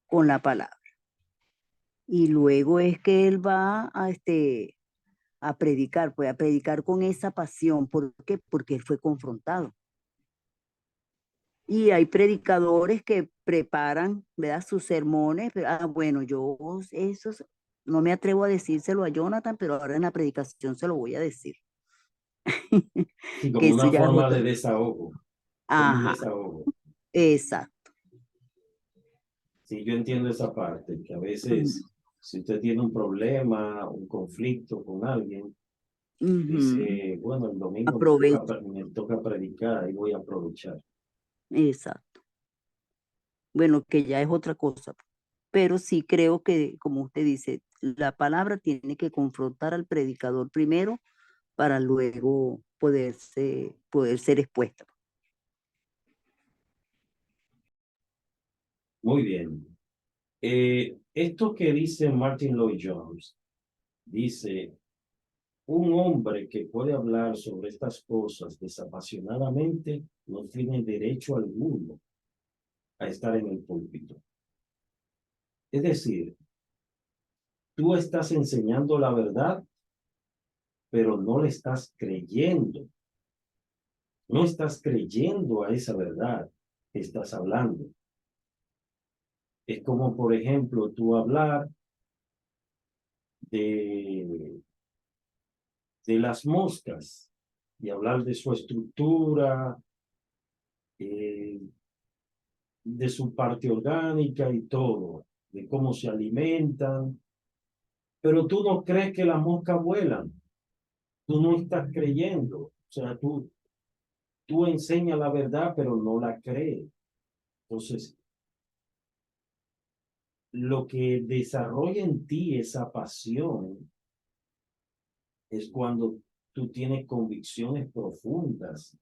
con la palabra. Y luego es que él va a predicar, pues a predicar con esa pasión. ¿Por qué? Porque él fue confrontado. Y hay predicadores que preparan, ¿verdad?, sus sermones. Bueno, yo no me atrevo a decírselo a Jonathan, pero ahora en la predicación se lo voy a decir. Sí, Que como eso una ya es forma de otro. desahogo, como un Ajá, desahogo. exacto. Sí, yo entiendo esa parte, que a veces, Ujú, si usted tiene un problema, un conflicto con alguien, ujú. dice, bueno, el domingo Aprovecha, me toca predicar y voy a aprovechar. exacto. Bueno, que ya es otra cosa. Pero sí creo que, como usted dice, la palabra tiene que confrontar al predicador primero para luego poder ser expuesta. Muy bien. Esto que dice Martin Lloyd Jones, dice, un hombre que puede hablar sobre estas cosas desapasionadamente no tiene derecho alguno a estar en el púlpito. Es decir, tú estás enseñando la verdad, pero no le estás creyendo. No estás creyendo a esa verdad que estás hablando. Es como, por ejemplo, tú hablar de, de las moscas y hablar de su estructura, eh, de su parte orgánica y todo, de cómo se alimentan, pero tú no crees que las moscas vuelan, tú no estás creyendo, o sea, tú enseñas la verdad, pero no la crees. Entonces, lo que desarrolla en ti esa pasión es cuando tú tienes convicciones profundas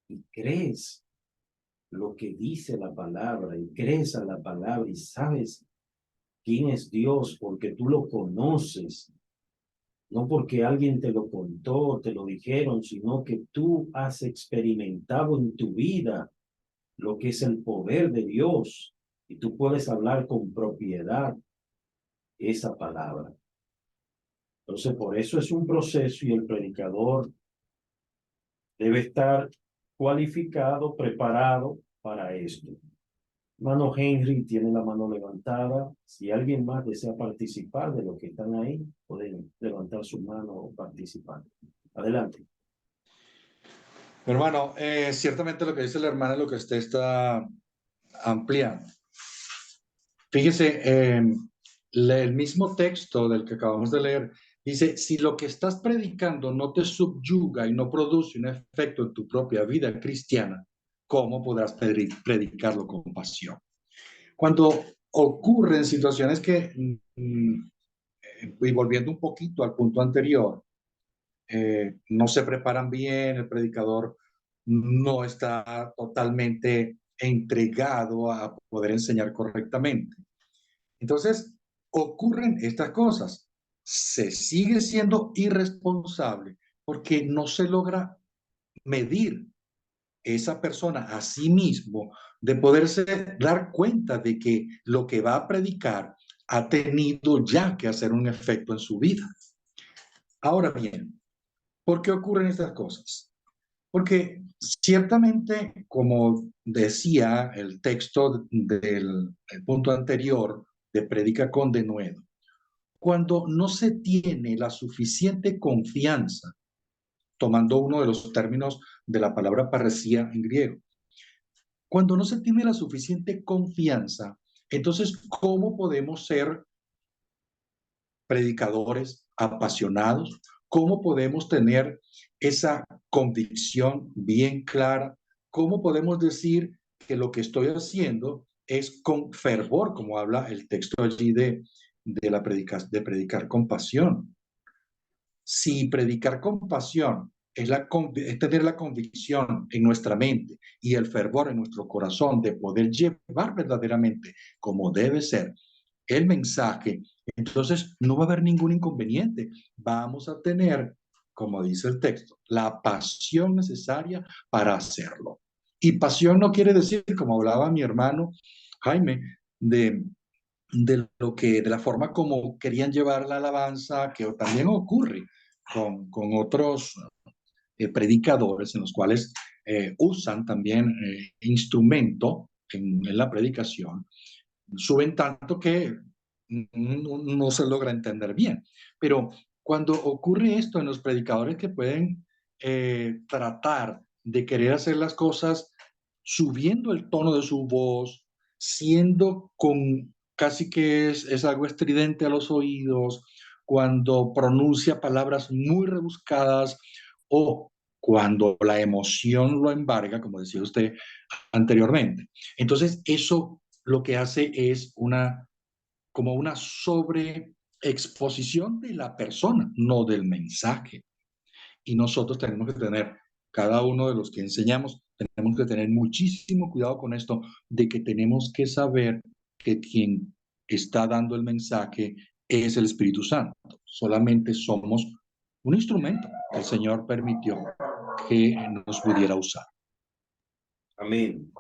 y crees lo que dice la palabra y crees a la palabra y sabes quién es Dios porque tú lo conoces, no porque alguien te lo contó, te lo dijeron, sino que tú has experimentado en tu vida lo que es el poder de Dios y tú puedes hablar con propiedad esa palabra. Entonces, por eso es un proceso y el predicador debe estar cualificado, preparado para esto. Hermano Henry tiene la mano levantada. Si alguien más desea participar de los que están ahí, pueden levantar su mano o participar. Adelante. Hermano, ciertamente lo que dice la hermana es lo que usted está ampliando. Fíjese, el mismo texto del que acabamos de leer dice, si lo que estás predicando no te subyuga y no produce un efecto en tu propia vida cristiana, ¿cómo podrás predicarlo con pasión? Cuando ocurren situaciones que, y volviendo un poquito al punto anterior, no se preparan bien, el predicador no está totalmente entregado a poder enseñar correctamente. Entonces, ocurren estas cosas. Se sigue siendo irresponsable porque no se logra medir esa persona a sí mismo, de poderse dar cuenta de que lo que va a predicar ha tenido ya que hacer un efecto en su vida. Ahora bien, ¿por qué ocurren estas cosas? Porque ciertamente, como decía el texto del punto anterior de Predica con denuedo, cuando no se tiene la suficiente confianza, tomando uno de los términos de la palabra parresía en griego, cuando no se tiene la suficiente confianza, entonces, ¿cómo podemos ser predicadores apasionados? ¿Cómo podemos tener esa convicción bien clara? ¿Cómo podemos decir que lo que estoy haciendo es con fervor, como habla el texto allí de predicar con pasión? Si predicar con pasión es tener la convicción en nuestra mente y el fervor en nuestro corazón de poder llevar verdaderamente como debe ser el mensaje, entonces no va a haber ningún inconveniente. Vamos a tener, como dice el texto, la pasión necesaria para hacerlo. Y pasión no quiere decir, como hablaba mi hermano Jaime, de la forma como querían llevar la alabanza, que también ocurre con otros predicadores en los cuales usan también instrumento en la predicación, suben tanto que no se logra entender bien. Pero cuando ocurre esto en los predicadores que pueden tratar de querer hacer las cosas subiendo el tono de su voz, siendo con casi que es algo estridente a los oídos, cuando pronuncia palabras muy rebuscadas o cuando la emoción lo embarga, como decía usted anteriormente. Entonces, eso lo que hace es como una sobreexposición de la persona, no del mensaje. Y nosotros tenemos que tener, cada uno de los que enseñamos, tenemos que tener muchísimo cuidado con esto, de que tenemos que saber que quien está dando el mensaje es el Espíritu Santo. Solamente somos un instrumento que el Señor permitió que nos pudiera usar. Amén.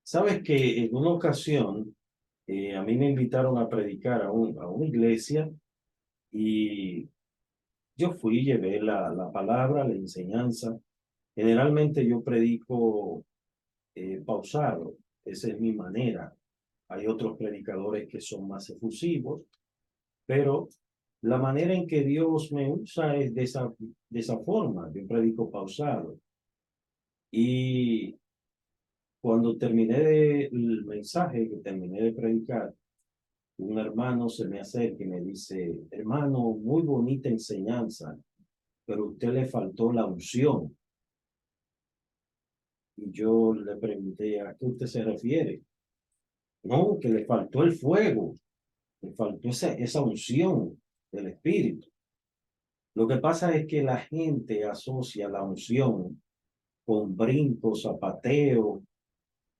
Sabes que en una ocasión a mí me invitaron a predicar a una iglesia y yo fui, llevé la palabra, la enseñanza. Generalmente yo predico pausado, esa es mi manera. Hay otros predicadores que son más efusivos, pero la manera en que Dios me usa es de esa forma. Yo predico pausado. Y cuando terminé el mensaje, que terminé de predicar, un hermano se me acerca y me dice: hermano, muy bonita enseñanza, pero a usted le faltó la unción. Y yo le pregunté: ¿a qué usted se refiere? No, que le faltó el fuego, le faltó esa unción del Espíritu. Lo que pasa es que la gente asocia la unción con brinco, zapateo,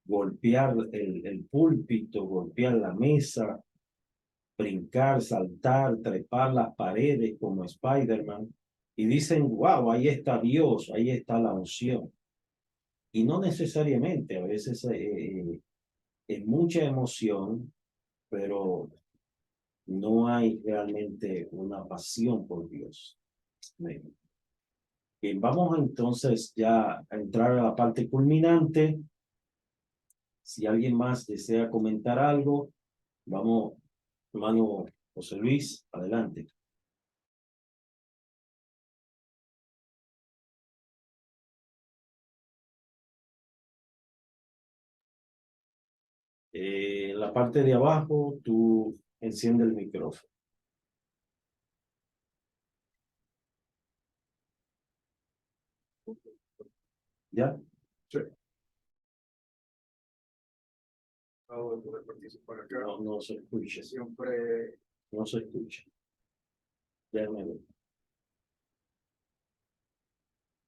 golpear el púlpito, golpear la mesa, brincar, saltar, trepar las paredes como Spider-Man. Y dicen: wow, ahí está Dios, ahí está la unción. Y no necesariamente, a veces es mucha emoción, pero no hay realmente una pasión por Dios. Bien, vamos entonces ya a entrar a la parte culminante. Si alguien más desea comentar algo, vamos, hermano José Luis, adelante. En la parte de abajo, tú enciende el micrófono. ¿Ya? Sí. de poder participar acá. No, no se escucha. Siempre No se escucha. Déjame ver.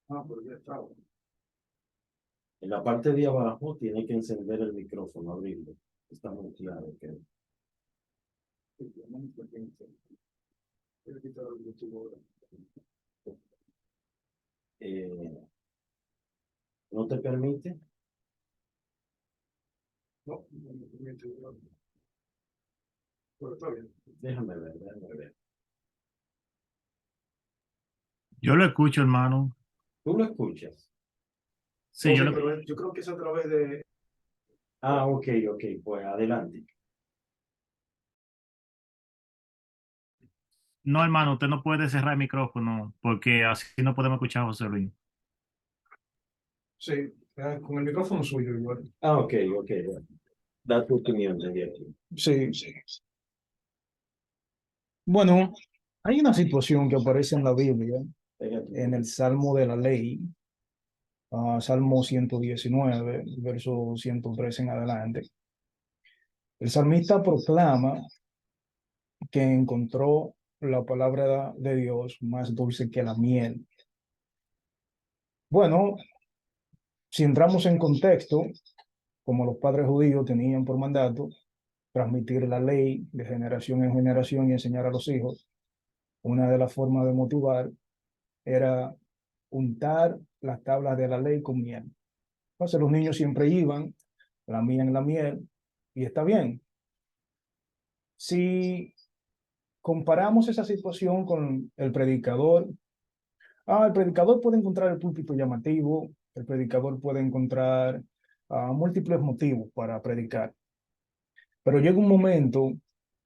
pero ya estaba. En la parte de abajo tiene que encender el micrófono, abrirlo. Está muteado, creo. Voy a quitar el Bluetooth ahora. ¿No te permite? No, no me permite. Pero está bien. Déjame ver, déjame ver. Yo lo escucho, hermano. ¿Tú lo escuchas? Sí, Ok, yo lo pero yo creo que es a través de. Ah, ok, pues adelante. No, hermano, usted no puede cerrar el micrófono porque así no podemos escuchar a José Luis. Sí, con el micrófono suyo igual. Ah, ok. Bueno. Da tu opinión desde aquí. Sí, sí. Bueno, hay una situación que aparece en la Biblia, en el Salmo de la Ley, Salmo 119, verso 103 en adelante. El salmista proclama que encontró la palabra de Dios más dulce que la miel. Bueno, si entramos en contexto, como los padres judíos tenían por mandato transmitir la ley de generación en generación y enseñar a los hijos, una de las formas de motivar era untar las tablas de la ley con miel. Entonces los niños siempre iban, lamían la miel y está bien. Si comparamos esa situación con el predicador, el predicador puede encontrar el púlpito llamativo, el predicador puede encontrar múltiples motivos para predicar, pero llega un momento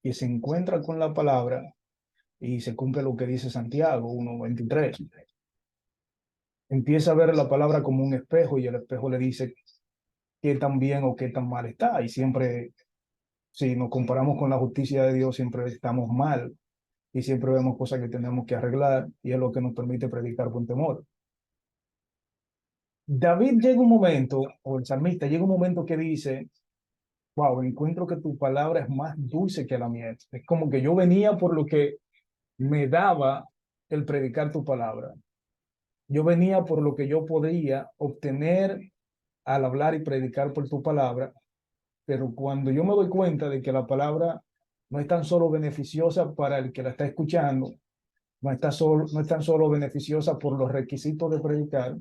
que se encuentra con la palabra y se cumple lo que dice Santiago 1:23. Empieza a ver la palabra como un espejo y el espejo le dice qué tan bien o qué tan mal está. Y siempre, si nos comparamos con la justicia de Dios, siempre estamos mal y siempre vemos cosas que tenemos que arreglar y es lo que nos permite predicar con temor. David llega un momento, o el salmista llega un momento que dice, wow, encuentro que tu palabra es más dulce que la miel. Es como que yo venía por lo que me daba el predicar tu palabra. Yo venía por lo que yo podría obtener al hablar y predicar por tu palabra, pero cuando yo me doy cuenta de que la palabra no es tan solo beneficiosa para el que la está escuchando, no es tan solo beneficiosa por los requisitos de predicar,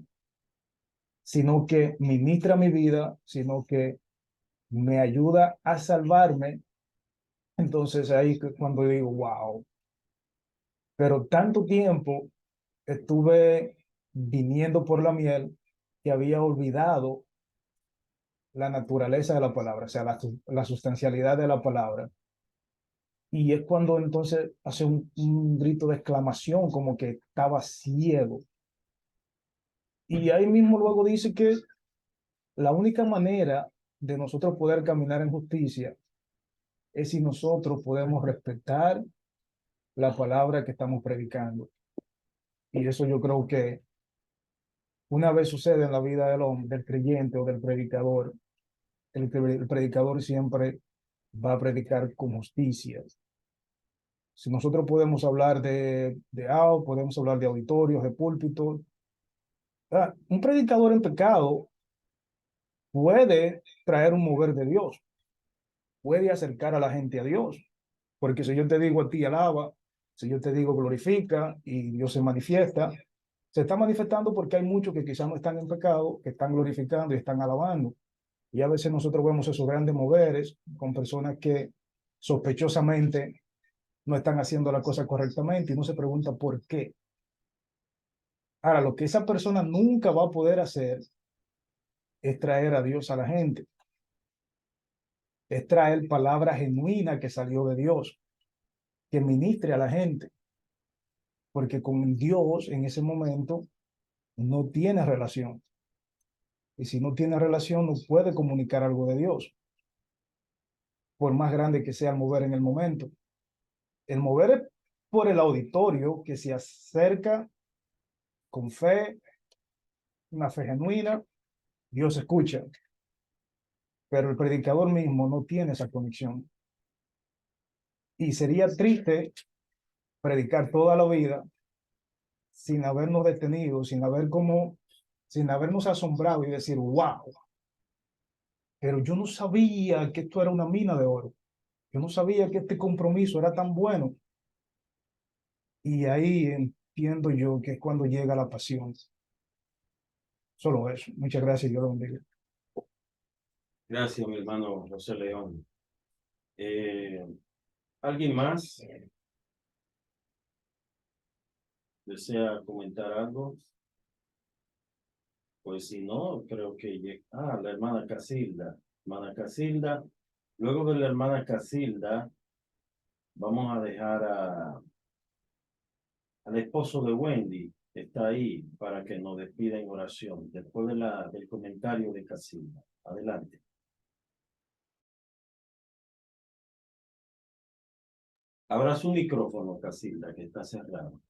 sino que ministra mi vida, sino que me ayuda a salvarme, entonces ahí cuando digo, wow, pero tanto tiempo estuve viniendo por la miel que había olvidado la naturaleza de la palabra, o sea, la sustancialidad de la palabra. Y es cuando entonces hace un grito de exclamación, como que estaba ciego. Y ahí mismo luego dice que la única manera de nosotros poder caminar en justicia es si nosotros podemos respetar la palabra que estamos predicando. Y eso yo creo que una vez sucede en la vida del hombre, del creyente o del predicador, el predicador siempre va a predicar con justicia. Si nosotros podemos hablar podemos hablar de auditorios, de púlpitos, un predicador en pecado puede traer un mover de Dios, puede acercar a la gente a Dios, porque si yo te digo a ti alaba, si yo te digo glorifica y Dios se manifiesta, se está manifestando porque hay muchos que quizás no están en pecado, que están glorificando y están alabando. Y a veces nosotros vemos esos grandes moveres con personas que sospechosamente no están haciendo la cosa correctamente y uno se pregunta por qué. Ahora, lo que esa persona nunca va a poder hacer es traer a Dios a la gente, es traer palabra genuina que salió de Dios, que ministre a la gente, porque con Dios en ese momento no tiene relación. Y si no tiene relación, no puede comunicar algo de Dios, por más grande que sea el mover en el momento. El mover es por el auditorio que se acerca con fe, una fe genuina, Dios escucha. pero el predicador mismo no tiene esa conexión. Y sería triste predicar toda la vida sin habernos detenido, sin habernos asombrado y decir, wow, pero yo no sabía que esto era una mina de oro. Yo no sabía que este compromiso era tan bueno. Y ahí entiendo yo que es cuando llega la pasión. Solo eso. Muchas gracias. Yo lo bendiga. Gracias, mi hermano José León. ¿Alguien más desea comentar algo? Pues si no, creo que... la hermana Casilda. Hermana Casilda. Luego de la hermana Casilda, vamos a dejar al esposo de Wendy. Está ahí para que nos despida en oración. Después del comentario de Casilda. Adelante. Abra su micrófono, Casilda, que está cerrado.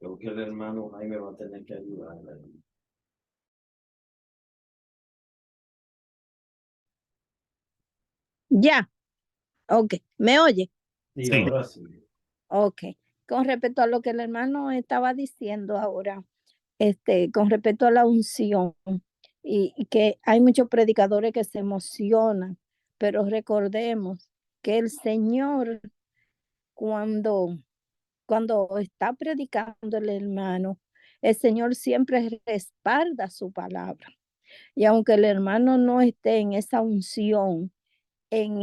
Creo que el hermano Jaime va a tener que ayudarla. Ya, ok, ¿me oye? Sí, Sí. ahora sí. Ok, con respecto a lo que el hermano estaba diciendo ahora, con respecto a la unción, y que hay muchos predicadores que se emocionan, pero recordemos que el Señor, cuando, cuando está predicando el hermano, el Señor siempre respalda su palabra. Y aunque el hermano no esté en esa unción, en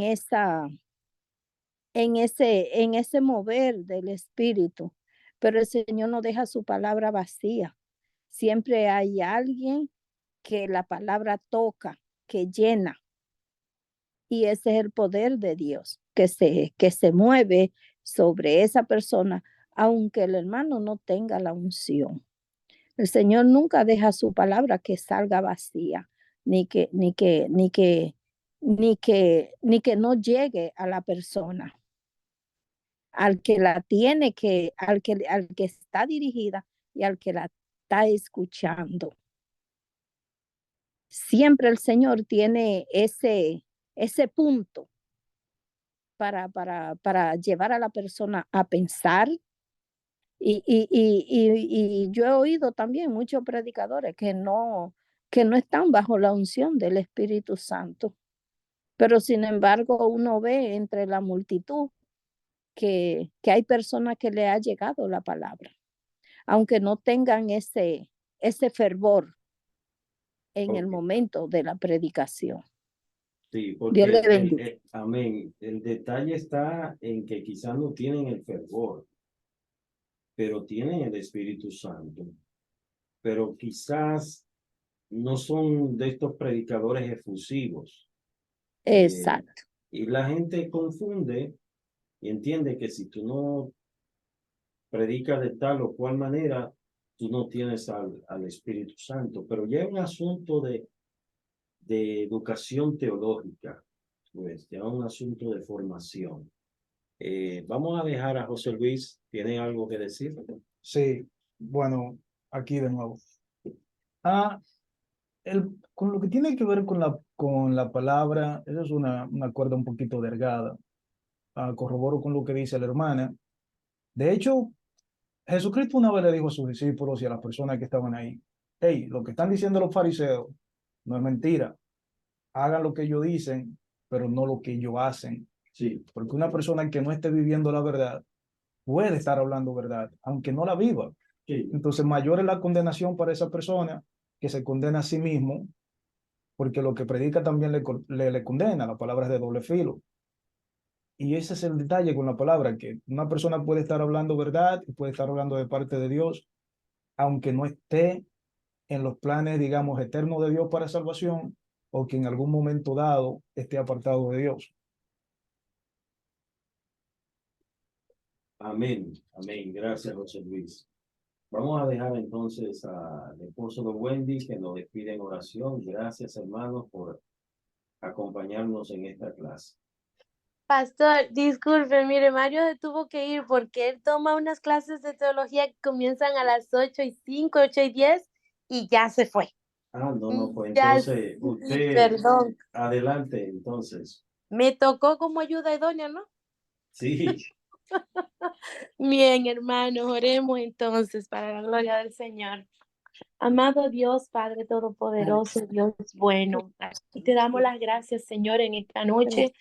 en ese mover del Espíritu, pero el Señor no deja su palabra vacía. Siempre hay alguien que la palabra toca, que llena, y ese es el poder de Dios, que se mueve sobre esa persona, aunque el hermano no tenga la unción. El Señor nunca deja su palabra que salga vacía, ni que no llegue a la persona al que la tiene al que está dirigida y al que la está escuchando. Siempre el Señor tiene ese punto para llevar a la persona a pensar. Y yo he oído también muchos predicadores que no están bajo la unción del Espíritu Santo, pero sin embargo uno ve entre la multitud que hay personas que le ha llegado la palabra, aunque no tengan ese fervor en el Ok. momento de la predicación. Sí, Dios le porque, bendiga. amén, el detalle está en que quizás no tienen el fervor, pero tienen el Espíritu Santo. Pero quizás no son de estos predicadores efusivos. Exacto. Y la gente confunde y entiende que si tú no predicas de tal o cual manera, tú no tienes al Espíritu Santo. Pero ya es un asunto de educación teológica, pues ya es un asunto de formación. Vamos a dejar a José Luis. ¿Tiene algo que decir? Sí, bueno, aquí de nuevo. Con lo que tiene que ver con la palabra, esa es una cuerda un poquito delgada. Corroboro con lo que dice la hermana. De hecho, Jesucristo una vez le dijo a sus discípulos y a las personas que estaban ahí, hey, lo que están diciendo los fariseos no es mentira. Hagan lo que ellos dicen, pero no lo que ellos hacen. Sí. Porque una persona que no esté viviendo la verdad puede estar hablando verdad, aunque no la viva. Sí. Entonces, mayor es la condenación para esa persona que se condena a sí mismo, porque lo que predica también le condena. La palabra es de doble filo. Y ese es el detalle con la palabra, que una persona puede estar hablando verdad y puede estar hablando de parte de Dios, aunque no esté en los planes, digamos, eternos de Dios para salvación, o que en algún momento dado esté apartado de Dios. Amén, amén. Gracias, José Luis. Vamos a dejar entonces al esposo de Wendy que nos despide en oración. Gracias, hermanos, por acompañarnos en esta clase. Pastor, disculpe, mire, Mario se tuvo que ir porque él toma unas clases de teología que comienzan a las 8:05, 8:10 y ya se fue. No, pues Ya, entonces usted perdón. adelante, entonces. Me tocó como ayuda idónea, ¿no? Sí, Bien, hermanos, oremos entonces para la gloria del Señor. Amado Dios, Padre Todopoderoso, Dios bueno, y te damos las gracias, Señor, en esta noche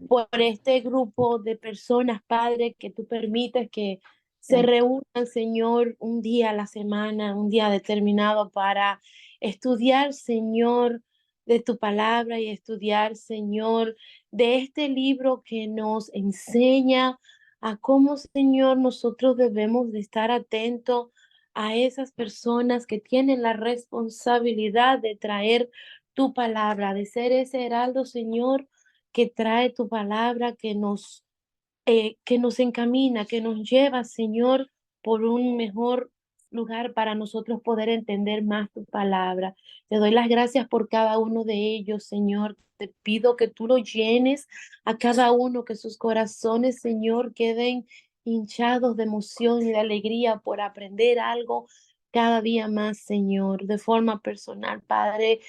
por este grupo de personas, Padre, que tú permites que se reúnan, Señor, un día a la semana, un día determinado para estudiar, Señor, de tu palabra y estudiar, Señor, de este libro que nos enseña a cómo, Señor, nosotros debemos de estar atentos a esas personas que tienen la responsabilidad de traer tu palabra, de ser ese heraldo, Señor, que trae tu palabra, que nos encamina, que nos lleva, Señor, por un mejor lugar para nosotros poder entender más tu palabra. Te doy las gracias por cada uno de ellos, Señor. Te pido que tú lo llenes a cada uno, que sus corazones, Señor, queden hinchados de emoción y de alegría por aprender algo cada día más, Señor, de forma personal, Padre.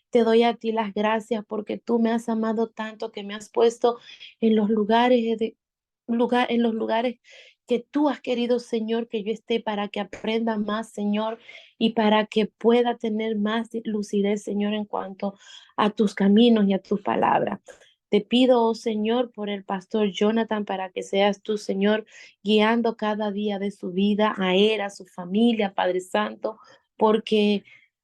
Te doy a ti las gracias porque tú me has amado tanto que me has puesto en los en los lugares que tú has querido, Señor, que yo esté para que aprenda más, Señor, y para que pueda tener más lucidez, Señor, en cuanto a tus caminos y a tus palabras. Te pido, oh Señor, por el pastor Jonathan, para que seas tú, Señor, guiando cada día de su vida a él, a su familia, Padre Santo, porque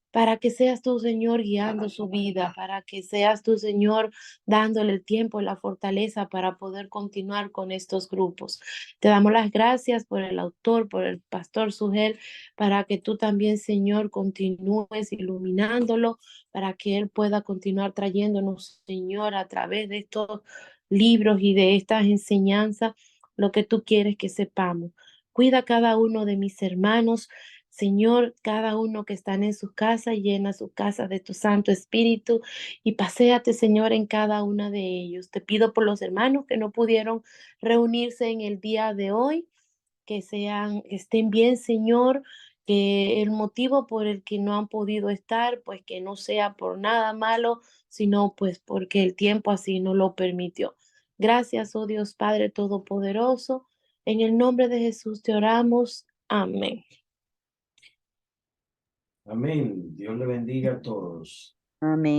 para que seas tú, Señor, guiando su vida, para que seas tú, Señor, dándole el tiempo y la fortaleza para poder continuar con estos grupos. Te damos las gracias por el autor, por el pastor Sugel, para que tú también, Señor, continúes iluminándolo, para que él pueda continuar trayéndonos, Señor, a través de estos libros y de estas enseñanzas, lo que tú quieres que sepamos. Cuida a cada uno de mis hermanos, Señor, cada uno que están en sus casas, llena sus casas de tu Santo Espíritu y paséate, Señor, en cada una de ellos. Te pido por los hermanos que no pudieron reunirse en el día de hoy, que estén bien, Señor, que el motivo por el que no han podido estar, pues que no sea por nada malo, sino pues porque el tiempo así no lo permitió. Gracias, oh Dios Padre Todopoderoso. En el nombre de Jesús te oramos. Amén. amén. Dios le bendiga a todos. Amén.